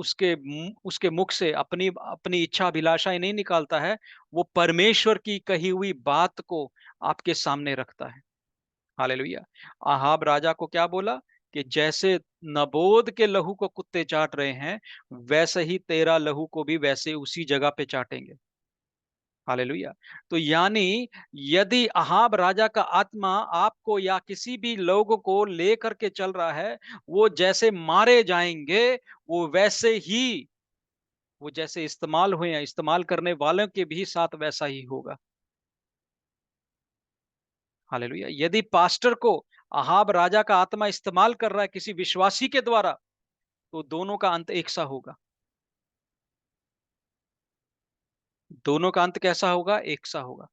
उसके मुख से अपनी अपनी इच्छा अभिलाषाएं नहीं निकालता है, वो परमेश्वर की कही हुई बात को आपके सामने रखता है। हालेलुया। आहाब राजा को क्या बोला कि जैसे नबोद के लहू को कुत्ते चाट रहे हैं, वैसे ही तेरा लहू को भी वैसे उसी जगह पे चाटेंगे। हालेलुया। तो यानी यदि अहाब राजा का आत्मा आपको या किसी भी लोगों को लेकर के चल रहा है, वो जैसे मारे जाएंगे, वो वैसे ही, वो जैसे इस्तेमाल हुए हैं, इस्तेमाल करने वालों के भी साथ वैसा ही होगा। हालेलुया। यदि पास्टर को अहाब राजा का आत्मा इस्तेमाल कर रहा है किसी विश्वासी के द्वारा, तो दोनों का अंत एक सा होगा। दोनों का अंत कैसा होगा? एक सा होगा।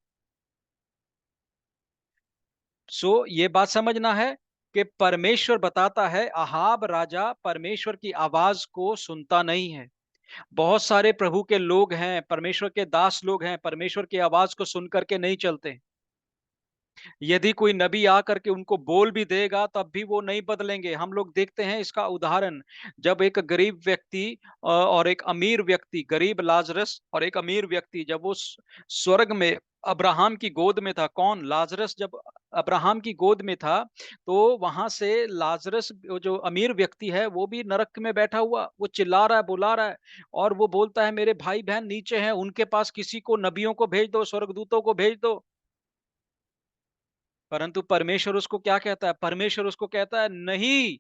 ये बात समझना है कि परमेश्वर बताता है अहाब राजा परमेश्वर की आवाज को सुनता नहीं है। बहुत सारे प्रभु के लोग हैं, परमेश्वर के दास लोग हैं, परमेश्वर की आवाज को सुन करके नहीं चलते। यदि कोई नबी आकर के उनको बोल भी देगा तब भी वो नहीं बदलेंगे। हम लोग देखते हैं इसका उदाहरण, जब एक गरीब व्यक्ति और एक अमीर व्यक्ति, गरीब लाजरस और एक अमीर व्यक्ति, जब वो स्वर्ग में अब्राहम की गोद में था। कौन? लाजरस जब अब्राहम की गोद में था, तो वहां से लाजरस जो अमीर व्यक्ति है वो भी नरक में बैठा हुआ, वो चिल्ला रहा है, बुला रहा है, और वो बोलता है मेरे भाई बहन नीचे हैं, उनके पास किसी को, नबियों को भेज दो, स्वर्गदूतों को भेज दो। परंतु परमेश्वर उसको क्या कहता है? परमेश्वर उसको कहता है नहीं,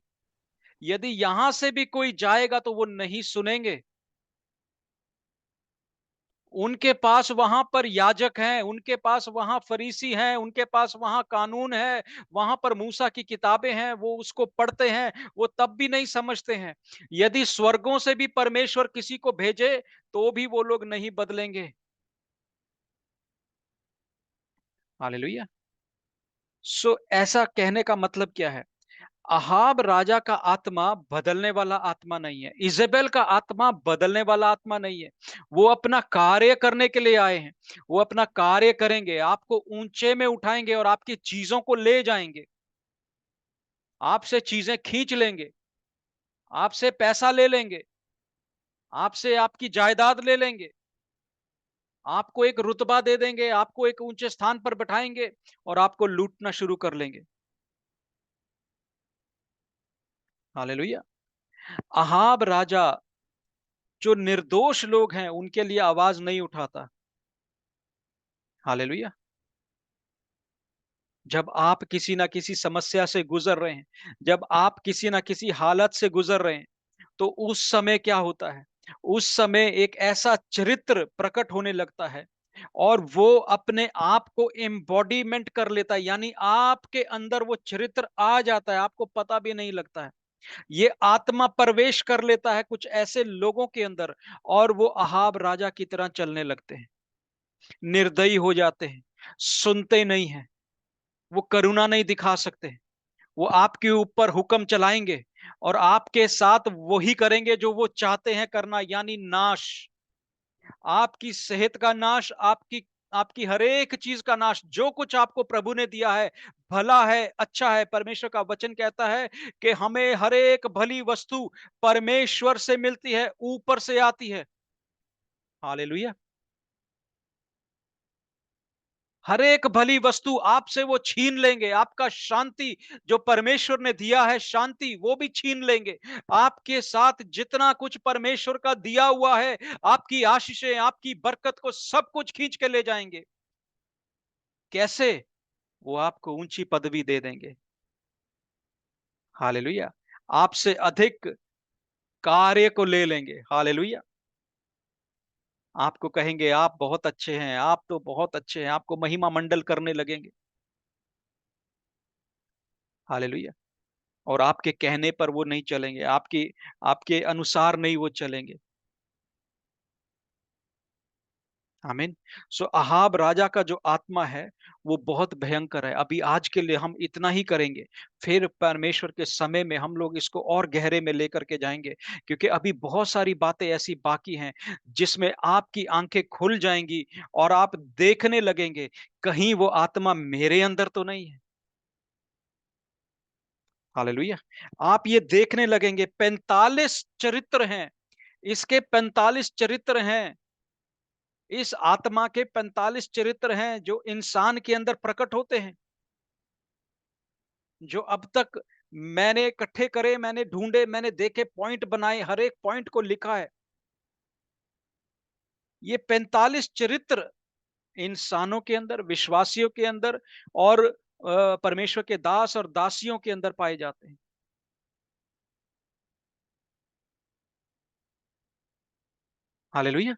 यदि यहां से भी कोई जाएगा तो वो नहीं सुनेंगे। उनके पास वहां पर याजक हैं, उनके पास वहां फरीसी हैं, उनके पास वहां कानून है, वहां पर मूसा की किताबें हैं, वो उसको पढ़ते हैं, वो तब भी नहीं समझते हैं। यदि स्वर्गों से भी परमेश्वर किसी को भेजे तो भी वो लोग नहीं बदलेंगे। हालेलुया। ऐसा कहने का मतलब क्या है? अहाब राजा का आत्मा बदलने वाला आत्मा नहीं है। इजेबेल का आत्मा बदलने वाला आत्मा नहीं है। वो अपना कार्य करने के लिए आए हैं। वो अपना कार्य करेंगे, आपको ऊंचे में उठाएंगे और आपकी चीजों को ले जाएंगे, आपसे चीजें खींच लेंगे, आपसे पैसा ले लेंगे, आपसे आपकी जायदाद ले लेंगे, आपको एक रुतबा दे देंगे, आपको एक ऊंचे स्थान पर बैठाएंगे और आपको लूटना शुरू कर लेंगे। हालेलुया। अहाब राजा जो निर्दोष लोग हैं उनके लिए आवाज नहीं उठाता। हालेलुया। जब आप किसी ना किसी समस्या से गुजर रहे हैं, जब आप किसी ना किसी हालत से गुजर रहे हैं, तो उस समय क्या होता है? उस समय एक ऐसा चरित्र प्रकट होने लगता है और वो अपने आप को एम्बॉडीमेंट कर लेता है, यानी आपके अंदर वो चरित्र आ जाता है, आपको पता भी नहीं लगता है। ये आत्मा प्रवेश कर लेता है कुछ ऐसे लोगों के अंदर और वो अहाब राजा की तरह चलने लगते हैं, निर्दयी हो जाते हैं। सुनते नहीं हैं, वो करुणा नहीं दिखा सकते। वो आपके ऊपर हुक्म चलाएंगे और आपके साथ वही करेंगे जो वो चाहते हैं करना, यानी नाश, आपकी सेहत का नाश, आपकी आपकी हर एक चीज का नाश। जो कुछ आपको प्रभु ने दिया है भला है, अच्छा है। परमेश्वर का वचन कहता है कि हमें हर एक भली वस्तु परमेश्वर से मिलती है, ऊपर से आती है। हालेलुया। हर एक भली वस्तु आपसे वो छीन लेंगे। आपका शांति जो परमेश्वर ने दिया है, शांति, वो भी छीन लेंगे। आपके साथ जितना कुछ परमेश्वर का दिया हुआ है, आपकी आशीषें, आपकी बरकत को सब कुछ खींच के ले जाएंगे। कैसे? वो आपको ऊंची पदवी दे देंगे। हालेलुया। आपसे अधिक कार्य को ले लेंगे। हालेलुया। आपको कहेंगे आप बहुत अच्छे हैं, आप तो बहुत अच्छे हैं, आपको महिमा मंडल करने लगेंगे। हालेलुया। और आपके कहने पर वो नहीं चलेंगे, आपकी आपके अनुसार नहीं वो चलेंगे। आमीन। सो अहाब राजा का जो आत्मा है वो बहुत भयंकर है। अभी आज के लिए हम इतना ही करेंगे, फिर परमेश्वर के समय में हम लोग इसको और गहरे में लेकर के जाएंगे, क्योंकि अभी बहुत सारी बातें ऐसी बाकी हैं जिसमें आपकी आंखें खुल जाएंगी और आप देखने लगेंगे कहीं वो आत्मा मेरे अंदर तो नहीं है। हालेलुया। आप ये देखने लगेंगे 45 चरित्र हैं, इसके 45 चरित्र हैं, इस आत्मा के 45 चरित्र हैं जो इंसान के अंदर प्रकट होते हैं, जो अब तक मैंने इकट्ठे करे, मैंने ढूंढे, मैंने देखे, पॉइंट बनाए, हर एक पॉइंट को लिखा है। ये 45 चरित्र इंसानों के अंदर, विश्वासियों के अंदर और परमेश्वर के दास और दासियों के अंदर पाए जाते हैं। हालेलुया।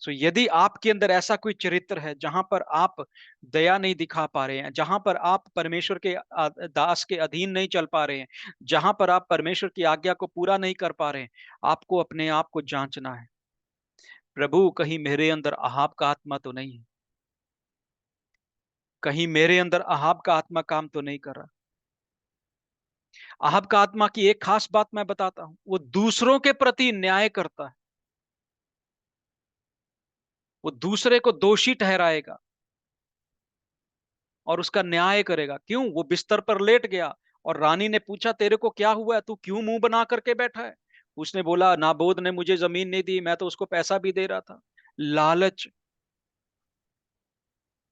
सो यदि आपके अंदर ऐसा कोई चरित्र है जहां पर आप दया नहीं दिखा पा रहे हैं, जहां पर आप परमेश्वर के दास के अधीन नहीं चल पा रहे हैं, जहां पर आप परमेश्वर की आज्ञा को पूरा नहीं कर पा रहे हैं, आपको अपने आप को जांचना है। प्रभु, कहीं मेरे अंदर अहाब का आत्मा तो नहीं है, कहीं मेरे अंदर अहाब का आत्मा काम तो नहीं कर रहा। अहाब का आत्मा की एक खास बात मैं बताता हूं, वो दूसरों के प्रति न्याय करता है, वो दूसरे को दोषी ठहराएगा और उसका न्याय करेगा। क्यों? वो बिस्तर पर लेट गया और रानी ने पूछा तेरे को क्या हुआ है, तू क्यों मुंह बना करके बैठा है? उसने बोला नाबोद ने मुझे जमीन नहीं दी, मैं तो उसको पैसा भी दे रहा था। लालच।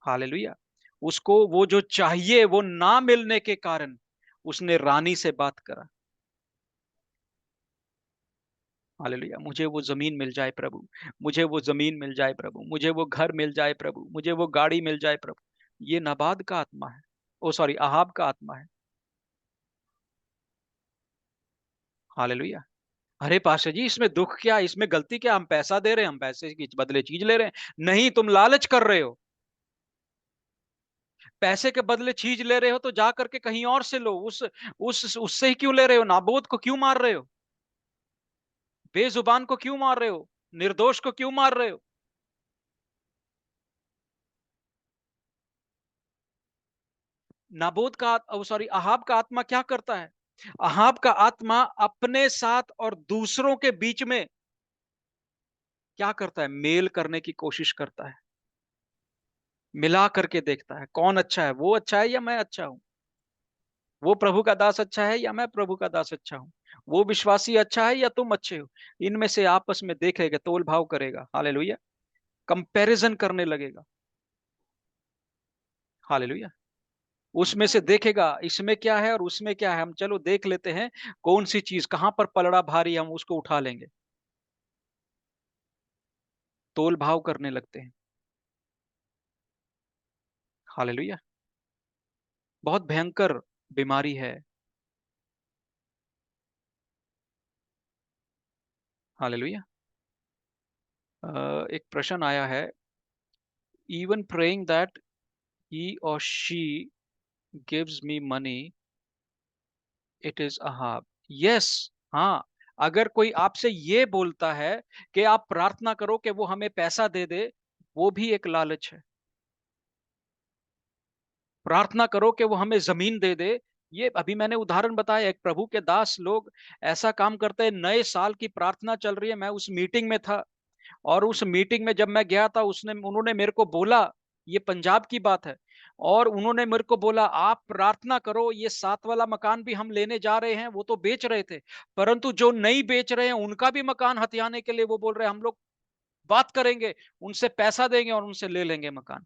हालेलुया। उसको वो जो चाहिए वो ना मिलने के कारण उसने रानी से बात करा। हालेलुया। मुझे वो जमीन मिल जाए प्रभु, मुझे वो जमीन मिल जाए प्रभु, मुझे वो घर मिल जाए प्रभु, मुझे वो गाड़ी मिल जाए प्रभु। ये नाबाद का आत्मा है, ओ सॉरी, अहाब का आत्मा है। हालेलुया। अरे पास्टर जी, इसमें दुख क्या, इसमें गलती क्या? हम पैसा दे रहे हैं, हम पैसे के बदले चीज ले रहे हैं। नहीं, तुम लालच कर रहे हो। पैसे के बदले चीज ले रहे हो तो जा करके कहीं और से लो। उस उससे ही क्यों ले रहे हो? नाबोद को क्यों मार रहे हो? बेजुबान को क्यों मार रहे हो? निर्दोष को क्यों मार रहे हो? नाबोद का सॉरी, अहाब का आत्मा क्या करता है? अहाब का आत्मा अपने साथ और दूसरों के बीच में क्या करता है? मेल करने की कोशिश करता है, मिला करके देखता है कौन अच्छा है, वो अच्छा है या मैं अच्छा हूं, वो प्रभु का दास अच्छा है या मैं प्रभु का दास अच्छा हूं, वो विश्वासी अच्छा है या तुम अच्छे हो। इनमें से आपस में देखेगा, तोल भाव करेगा। हालेलुया। कंपैरिजन करने लगेगा। हालेलुया। उसमें से देखेगा इसमें क्या है और उसमें क्या है, हम चलो देख लेते हैं कौन सी चीज कहां पर पलड़ा भारी, हम उसको उठा लेंगे। तोल भाव करने लगते हैं। हालेलुया। बहुत भयंकर बीमारी है। हालेलुया। एक प्रश्न आया है, इवन प्रेइंग दैट ही और she gives me money, it is Ahab. Yes. हाँ, अगर कोई आपसे ये बोलता है कि आप प्रार्थना करो कि वो हमें पैसा दे दे, वो भी एक लालच है। प्रार्थना करो कि वो हमें जमीन दे दे। ये अभी मैंने उदाहरण बताया, एक प्रभु के दास लोग ऐसा काम करते हैं। नए साल की प्रार्थना चल रही है, मैं उस मीटिंग में था, और उस मीटिंग में जब मैं गया था, उन्होंने मेरे को बोला, ये पंजाब की बात है, और उन्होंने मेरे को बोला आप प्रार्थना करो, ये 7 वाला मकान भी हम लेने जा रहे हैं। वो तो बेच रहे थे, परंतु जो नहीं बेच रहे हैं उनका भी मकान हथियाने के लिए वो बोल रहे हैं हम लोग बात करेंगे, उनसे पैसा देंगे और उनसे ले लेंगे मकान।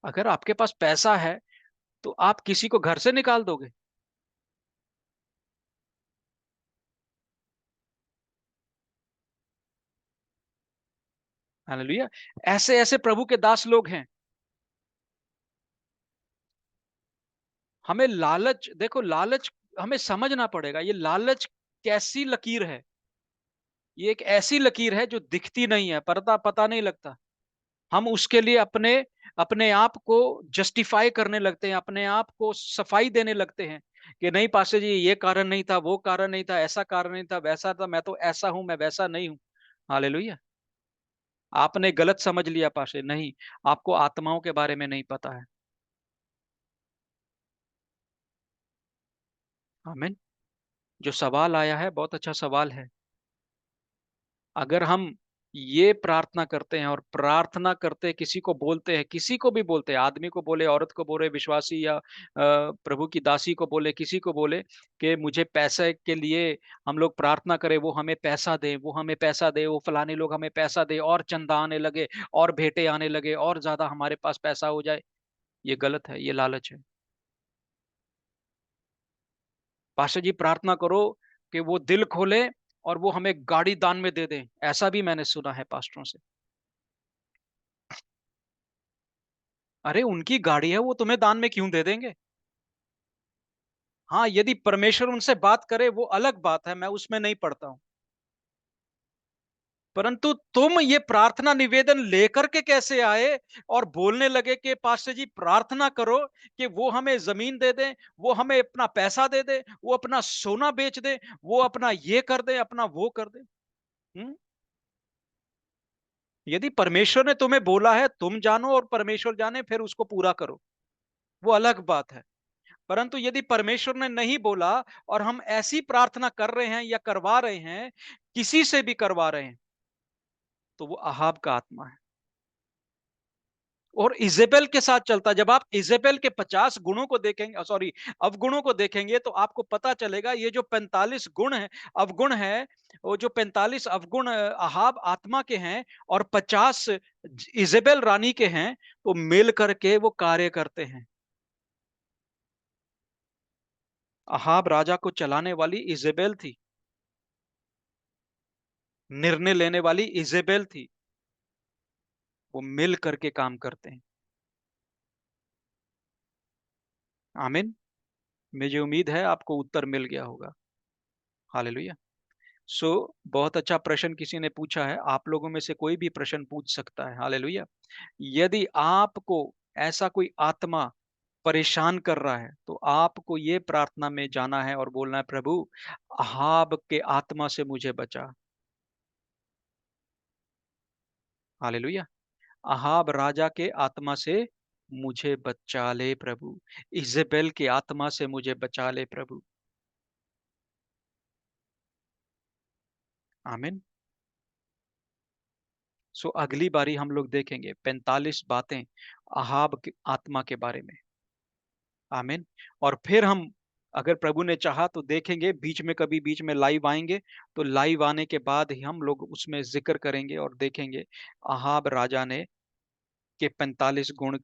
अगर आपके पास पैसा है तो आप किसी को घर से निकाल दोगे? हालेलुया। ऐसे ऐसे प्रभु के दास लोग हैं। हमें लालच, देखो लालच हमें समझना पड़ेगा, ये लालच कैसी लकीर है। ये एक ऐसी लकीर है जो दिखती नहीं है, पता नहीं लगता। हम उसके लिए अपने अपने आप को जस्टिफाई करने लगते हैं, अपने आप को सफाई देने लगते हैं कि नहीं पास्टर जी, ये कारण नहीं था, वो कारण नहीं था, ऐसा कारण नहीं था, वैसा था, मैं तो ऐसा हूं, मैं वैसा नहीं हूं। हालेलुया। आपने गलत समझ लिया पास्टर, नहीं, आपको आत्माओं के बारे में नहीं पता है। आमीन। जो सवाल आया है बहुत अच्छा सवाल है। अगर हम ये प्रार्थना करते हैं और प्रार्थना करते किसी को बोलते हैं, किसी को भी बोलते हैं, आदमी को बोले, औरत को बोले, विश्वासी या प्रभु की दासी को बोले, किसी को बोले कि मुझे पैसे के लिए हम लोग प्रार्थना करें, वो हमें पैसा दे, वो हमें पैसा दे, वो फलाने लोग हमें पैसा दे, और चंदा आने लगे, और भेंटे आने लगे, और ज्यादा हमारे पास पैसा हो जाए। ये गलत है, ये लालच है। पास्टर जी प्रार्थना करो कि वो दिल खोले और वो हमें गाड़ी दान में दे दें, ऐसा भी मैंने सुना है पास्टरों से। अरे उनकी गाड़ी है, वो तुम्हें दान में क्यों दे देंगे? हाँ, यदि परमेश्वर उनसे बात करे वो अलग बात है, मैं उसमें नहीं पड़ता हूं। परंतु तुम ये प्रार्थना निवेदन लेकर के कैसे आए और बोलने लगे कि पास्टर जी प्रार्थना करो कि वो हमें जमीन दे दे, वो हमें अपना पैसा दे दे, वो अपना सोना बेच दे, वो अपना ये कर दे, अपना वो कर दे। यदि परमेश्वर ने तुम्हें बोला है, तुम जानो और परमेश्वर जाने, फिर उसको पूरा करो, वो अलग बात है। परंतु यदि परमेश्वर ने नहीं बोला और हम ऐसी प्रार्थना कर रहे हैं या करवा रहे हैं, किसी से भी करवा रहे हैं, तो वो अहाब का आत्मा है और इजेबेल के साथ चलता है। जब आप इजेबेल के 50 गुणों को देखेंगे, सॉरी, अवगुणों को देखेंगे, तो आपको पता चलेगा ये जो 45 गुण है, अवगुण है, वो जो 45 अवगुण अहाब आत्मा के हैं और 50 इजेबेल रानी के हैं, वो मिल करके वो कार्य करते हैं। अहाब राजा को चलाने वाली इजेबेल थी, निर्णय लेने वाली इजेबेल थी। वो मिल करके काम करते हैं। आमीन। मुझे उम्मीद है आपको उत्तर मिल गया होगा। हालेलुया। सो बहुत अच्छा प्रश्न किसी ने पूछा है, आप लोगों में से कोई भी प्रश्न पूछ सकता है। हालेलुया। यदि आपको ऐसा कोई आत्मा परेशान कर रहा है, तो आपको ये प्रार्थना में जाना है और बोलना है, प्रभु अहाब के आत्मा से मुझे बचा। हालेलुया। अहाब राजा के आत्मा से मुझे बचा ले प्रभु, इजेबेल की आत्मा से मुझे बचा ले प्रभु। आमीन। सो अगली बारी हम लोग देखेंगे 45 बातें अहाब की आत्मा के बारे में। आमीन। और फिर हम, अगर प्रभु ने चाहा तो देखेंगे, बीच में कभी बीच में लाइव आएंगे, तो लाइव आने के बाद ही हम लोग उसमें जिक्र करेंगे और देखेंगे अहाब राजा ने के 45 गुण,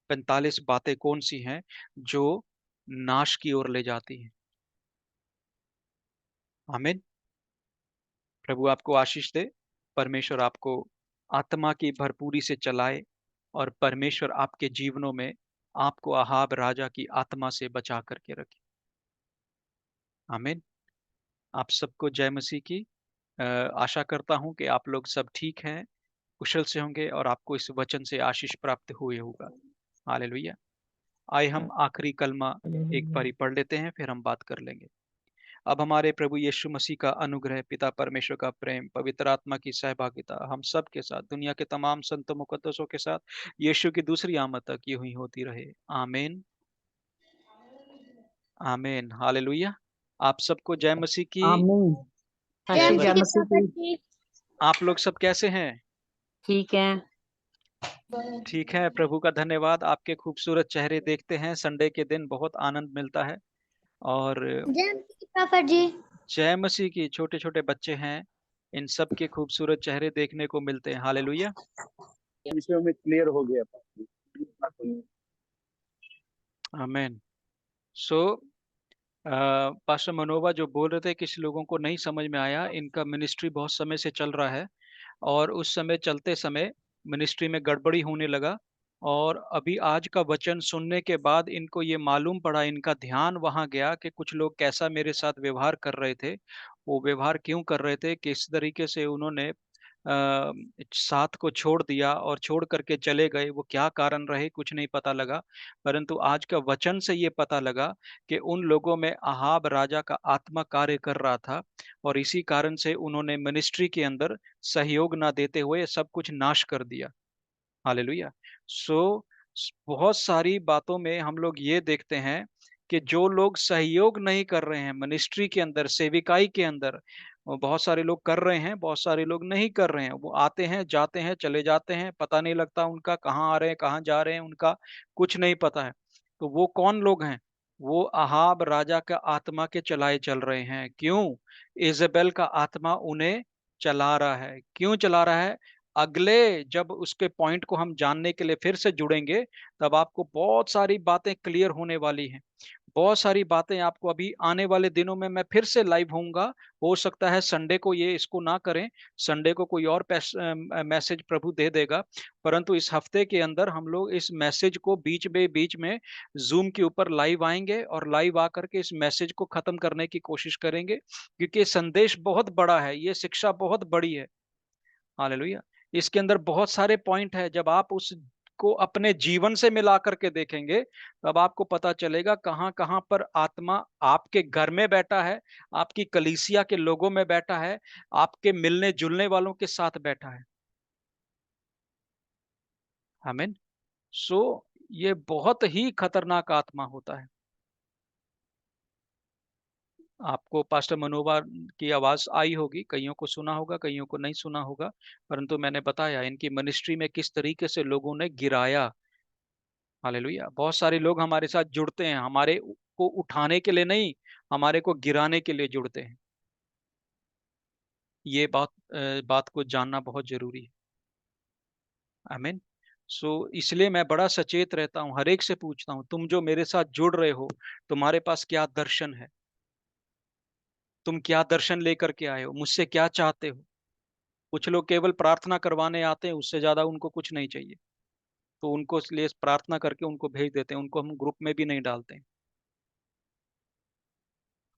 45 बातें कौन सी हैं जो नाश की ओर ले जाती हैं। आमीन। प्रभु आपको आशीष दे। परमेश्वर आपको आत्मा की भरपूरी से चलाए और परमेश्वर आपके जीवनों में आपको अहाब राजा की आत्मा से बचा करके रखे। आमीन। आप सबको जय मसीह की। आशा करता हूं कि आप लोग सब ठीक हैं, कुशल से होंगे और आपको इस वचन से आशीष प्राप्त हुए होगा। हालेलुया। आइए हम आखिरी कलमा एक बारी पढ़ लेते हैं, फिर हम बात कर लेंगे। अब हमारे प्रभु यीशु मसीह का अनुग्रह, पिता परमेश्वर का प्रेम, पवित्र आत्मा की सहभागिता हम सब के साथ, दुनिया के तमाम संतों मुकद्दसों के साथ, यीशु की दूसरी आमद तक यूं ही होती रहे। आमीन, आमीन, हालेलुया। आप सबको जय मसीह की। आमीन। जय हंसी मसीह जय की मसीह प्रॉफिट की। जी। आप लोग सब कैसे हैं? ठीक है। ठीक है, प्रभु का धन्यवाद। आपके खूबसूरत चेहरे देखते हैं संडे के दिन, बहुत आनंद मिलता है। और जय मसीह की प्रॉफिट जी। जय मसीह की छोटे छोटे बच्चे हैं, इन सब के खूबसूरत चेहरे देखने को मिलते हैं। हालेलुया। विषयों में क्लियर हो गया। आमीन। सो पास्टर मनोवा जो बोल रहे थे, किसी लोगों को नहीं समझ में आया। इनका मिनिस्ट्री बहुत समय से चल रहा है और उस समय चलते समय मिनिस्ट्री में गड़बड़ी होने लगा। और अभी आज का वचन सुनने के बाद इनको ये मालूम पड़ा, इनका ध्यान वहाँ गया कि कुछ लोग कैसा मेरे साथ व्यवहार कर रहे थे। वो व्यवहार क्यों कर रहे थे, किस तरीके से उन्होंने साथ को छोड़ दिया और छोड़ करके चले गए, वो क्या कारण रहे कुछ नहीं पता लगा। परंतु आज का वचन से ये पता लगा कि उन लोगों में अहाब राजा का आत्मा कार्य कर रहा था और इसी कारण से उन्होंने मिनिस्ट्री के अंदर सहयोग ना देते हुए सब कुछ नाश कर दिया। हालेलुया। सो बहुत सारी बातों में हम लोग ये देखते हैं कि जो लोग सहयोग नहीं कर रहे हैं मिनिस्ट्री के अंदर, सेविकाई के अंदर, वो बहुत सारे लोग कर रहे हैं, बहुत सारे लोग नहीं कर रहे हैं। वो आते हैं, जाते हैं, चले जाते हैं, पता नहीं लगता उनका कहाँ आ रहे हैं, कहाँ जा रहे हैं, उनका कुछ नहीं पता है। तो वो कौन लोग हैं? वो अहाब राजा का आत्मा के चलाए चल रहे हैं। क्यों? इजेबेल का आत्मा उन्हें चला रहा है। क्यों चला रहा है? अगले जब उसके पॉइंट को हम जानने के लिए फिर से जुड़ेंगे, तब आपको बहुत सारी बातें क्लियर होने वाली हैं। बहुत सारी बातें आपको अभी आने वाले दिनों में मैं फिर से लाइव होऊंगा। हो सकता है संडे को ये इसको ना करें, संडे को कोई और मैसेज प्रभु दे देगा। परंतु इस हफ्ते के अंदर हम लोग इस मैसेज को बीच में जूम के ऊपर लाइव आएंगे और लाइव आकर के इस मैसेज को खत्म करने की कोशिश करेंगे, क्योंकि ये संदेश बहुत बड़ा है, ये शिक्षा बहुत बड़ी है। हालेलुया। इसके अंदर बहुत सारे पॉइंट है। जब आप उसको अपने जीवन से मिला करके देखेंगे, तब आपको पता चलेगा कहाँ कहाँ पर आत्मा आपके घर में बैठा है, आपकी कलीसिया के लोगों में बैठा है, आपके मिलने जुलने वालों के साथ बैठा है। आमीन। सो ये बहुत ही खतरनाक आत्मा होता है। आपको पास्टर मनोवा की आवाज आई होगी, कईयों को सुना होगा, कईयों को नहीं सुना होगा। परंतु मैंने बताया इनकी मिनिस्ट्री में किस तरीके से लोगों ने गिराया। हालेलुया। बहुत सारे लोग हमारे साथ जुड़ते हैं, हमारे को उठाने के लिए नहीं, हमारे को गिराने के लिए जुड़ते हैं। ये बात को जानना बहुत जरूरी है। आमीन। सो इसलिए मैं बड़ा सचेत रहता हूँ, हर एक से पूछता हूँ, तुम जो मेरे साथ जुड़ रहे हो, तुम्हारे पास क्या दर्शन है? तुम क्या दर्शन लेकर के आए हो? मुझसे क्या चाहते हो? कुछ लोग केवल प्रार्थना करवाने आते हैं, उससे ज्यादा उनको कुछ नहीं चाहिए। तो उनको इसलिए प्रार्थना करके उनको भेज देते हैं, उनको हम ग्रुप में भी नहीं डालते हैं।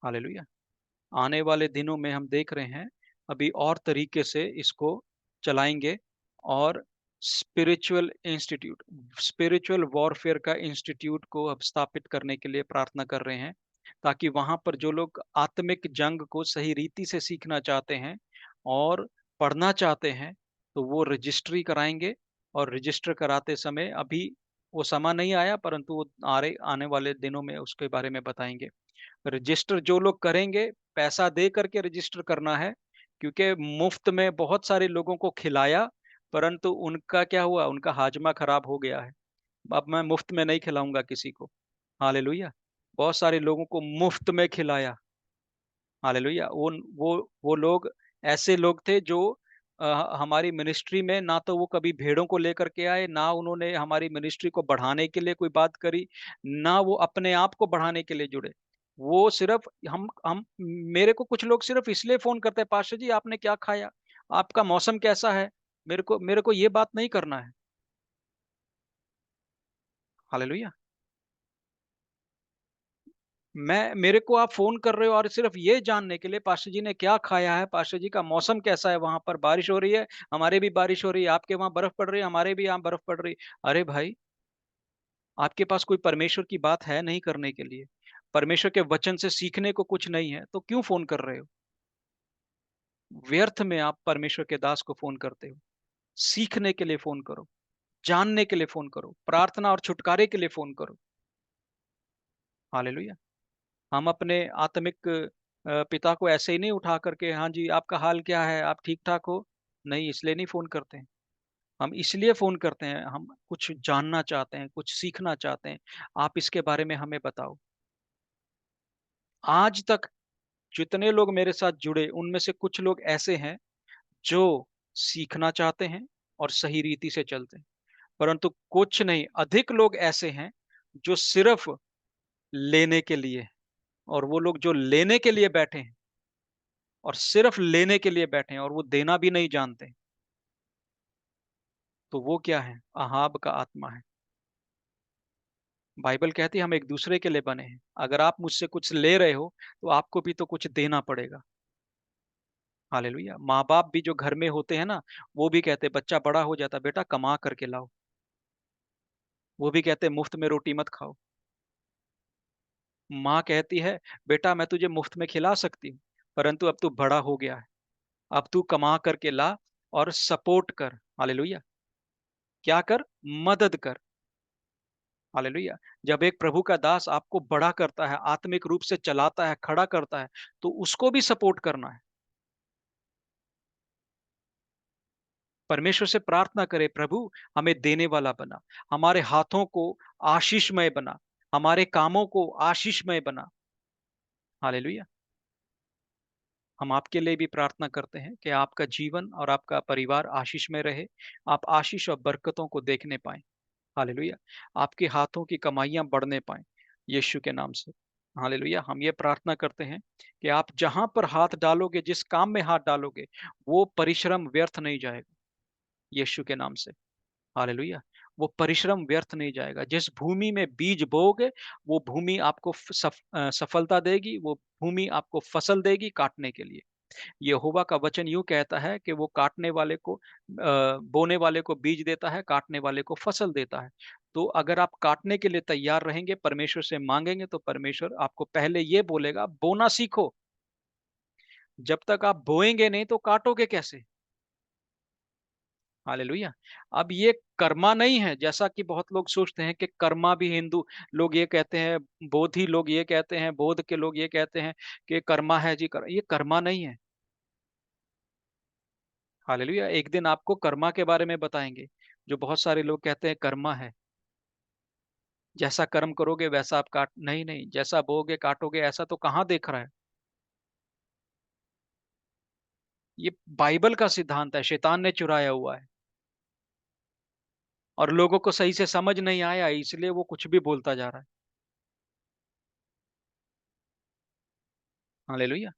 हालेलुया। आने वाले दिनों में हम देख रहे हैं अभी और तरीके से इसको चलाएंगे। और स्पिरिचुअल वॉरफेयर का इंस्टीट्यूट को अब स्थापित करने के लिए प्रार्थना कर रहे हैं, ताकि वहां पर जो लोग आत्मिक जंग को सही रीति से सीखना चाहते हैं और पढ़ना चाहते हैं, तो वो रजिस्ट्री कराएंगे। और रजिस्टर कराते समय अभी वो समय नहीं आया, परंतु वो आने वाले दिनों में उसके बारे में बताएंगे। रजिस्टर जो लोग करेंगे, पैसा दे करके रजिस्टर करना है, क्योंकि मुफ्त में बहुत सारे लोगों को खिलाया, परंतु उनका क्या हुआ? उनका हाजमा खराब हो गया है। अब मैं मुफ्त में नहीं खिलाऊंगा किसी को। हालेलुया। बहुत सारे लोगों को मुफ्त में खिलाया। हालेलुया। वो लोग ऐसे लोग थे जो हमारी मिनिस्ट्री में ना तो वो कभी भेड़ों को लेकर के आए, ना उन्होंने हमारी मिनिस्ट्री को बढ़ाने के लिए कोई बात करी, ना वो अपने आप को बढ़ाने के लिए जुड़े। वो सिर्फ हम मेरे को कुछ लोग सिर्फ इसलिए फोन करते हैं, पास्टर जी आपने क्या खाया, आपका मौसम कैसा है। मेरे को ये बात नहीं करना है। हालेलुया। मेरे को आप फोन कर रहे हो और सिर्फ ये जानने के लिए पास्टर जी ने क्या खाया है, पास्टर जी का मौसम कैसा है, वहां पर बारिश हो रही है, हमारे भी बारिश हो रही है, आपके वहां बर्फ पड़ रही है, हमारे भी यहाँ बर्फ पड़ रही है। अरे भाई, आपके पास कोई परमेश्वर की बात है नहीं करने के लिए। परमेश्वर के वचन से सीखने को कुछ नहीं है तो क्यों फोन कर रहे हो? व्यर्थ में आप परमेश्वर के दास को फोन करते हो। सीखने के लिए फोन करो, जानने के लिए फोन करो, प्रार्थना और छुटकारे के लिए फोन करो। हालेलुया। हम अपने आत्मिक पिता को ऐसे ही नहीं उठा करके, हाँ जी आपका हाल क्या है, आप ठीक ठाक हो? नहीं, इसलिए नहीं फोन करते हैं। हम इसलिए फोन करते हैं, हम कुछ जानना चाहते हैं, कुछ सीखना चाहते हैं। आप इसके बारे में हमें बताओ। आज तक जितने लोग मेरे साथ जुड़े, उनमें से कुछ लोग ऐसे हैं जो सीखना चाहते हैं और सही रीति से चलते हैं, परंतु कुछ नहीं, अधिक लोग ऐसे हैं जो सिर्फ लेने के लिए, और वो लोग जो लेने के लिए बैठे हैं और सिर्फ लेने के लिए बैठे हैं और वो देना भी नहीं जानते, तो वो क्या है? अहाब का आत्मा है। बाइबल कहती है हम एक दूसरे के लिए बने हैं। अगर आप मुझसे कुछ ले रहे हो तो आपको भी तो कुछ देना पड़ेगा। हालेलुया। माँ बाप भी जो घर में होते हैं ना, वो भी कहते हैं, बच्चा बड़ा हो जाता, बेटा कमा करके लाओ। वो भी कहते हैं मुफ्त में रोटी मत खाओ। माँ कहती है, बेटा मैं तुझे मुफ्त में खिला सकती हूँ, परंतु अब तू बड़ा हो गया है, अब तू कमा करके ला और सपोर्ट कर। हालेलुया। क्या कर? मदद कर। हालेलुया। जब एक प्रभु का दास आपको बड़ा करता है, आत्मिक रूप से चलाता है, खड़ा करता है, तो उसको भी सपोर्ट करना है। परमेश्वर से प्रार्थना करें, प्रभु हमें देने वाला बना, हमारे हाथों को आशीषमय बना, हमारे कामों को आशीषमय बना। हालेलुया। हम आपके लिए भी प्रार्थना करते हैं कि आपका जीवन और आपका परिवार आशीषमय रहे, आप आशीष और बरकतों को देखने पाएं। हालेलुया। आपके हाथों की कमाइयां बढ़ने पाएं, यीशु के नाम से। हालेलुया। हम ये प्रार्थना करते हैं कि आप जहां पर हाथ डालोगे, जिस काम में हाथ डालोगे, वो परिश्रम व्यर्थ नहीं जाएगा, यीशु के नाम से। हालेलुया। वो परिश्रम व्यर्थ नहीं जाएगा। जिस भूमि में बीज बोओगे, वो भूमि आपको सफलता देगी, वो भूमि आपको फसल देगी काटने के लिए। यहोवा का वचन यूं कहता है कि वो काटने वाले को बोने वाले को बीज देता है, काटने वाले को फसल देता है। तो अगर आप काटने के लिए तैयार रहेंगे, परमेश्वर से मांगेंगे, तो परमेश्वर आपको पहले ये बोलेगा, बोना सीखो। जब तक आप बोएंगे नहीं तो काटोगे कैसे? हालेलुया। अब ये कर्मा नहीं है, जैसा कि बहुत लोग सोचते हैं कि कर्मा भी हिंदू लोग ये कहते हैं, बोधि लोग ये कहते हैं, बौद्ध के लोग ये कहते हैं कि कर्मा है जी। ये कर्मा नहीं है। हालेलुया। एक दिन आपको कर्मा के बारे में बताएंगे, जो बहुत सारे लोग कहते हैं कर्मा है। जैसा कर्म करोगे वैसा आप काट, नहीं नहीं, जैसा बोओगे काटोगे, ऐसा तो कहाँ देख रहा है? ये बाइबल का सिद्धांत है, शैतान ने चुराया हुआ है और लोगों को सही से समझ नहीं आया, इसलिए वो कुछ भी बोलता जा रहा है। हालेलुया।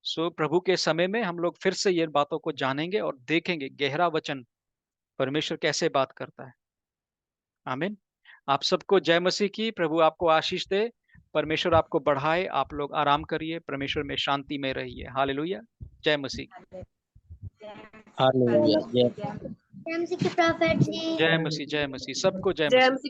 सो प्रभु के समय में हम लोग फिर से ये बातों को जानेंगे और देखेंगे गहरा वचन परमेश्वर कैसे बात करता है। आमीन। आप सबको जय मसीह की। प्रभु आपको आशीष दे, परमेश्वर आपको बढ़ाए। आप लोग आराम करिए, परमेश्वर में शांति में रहिए। हालेलुया। जय मसीह। हालेलुया। जय मसीह के प्रॉफेट जी। जय मसीह, जय मसीह। सबको जय जय मसीह। मसीह।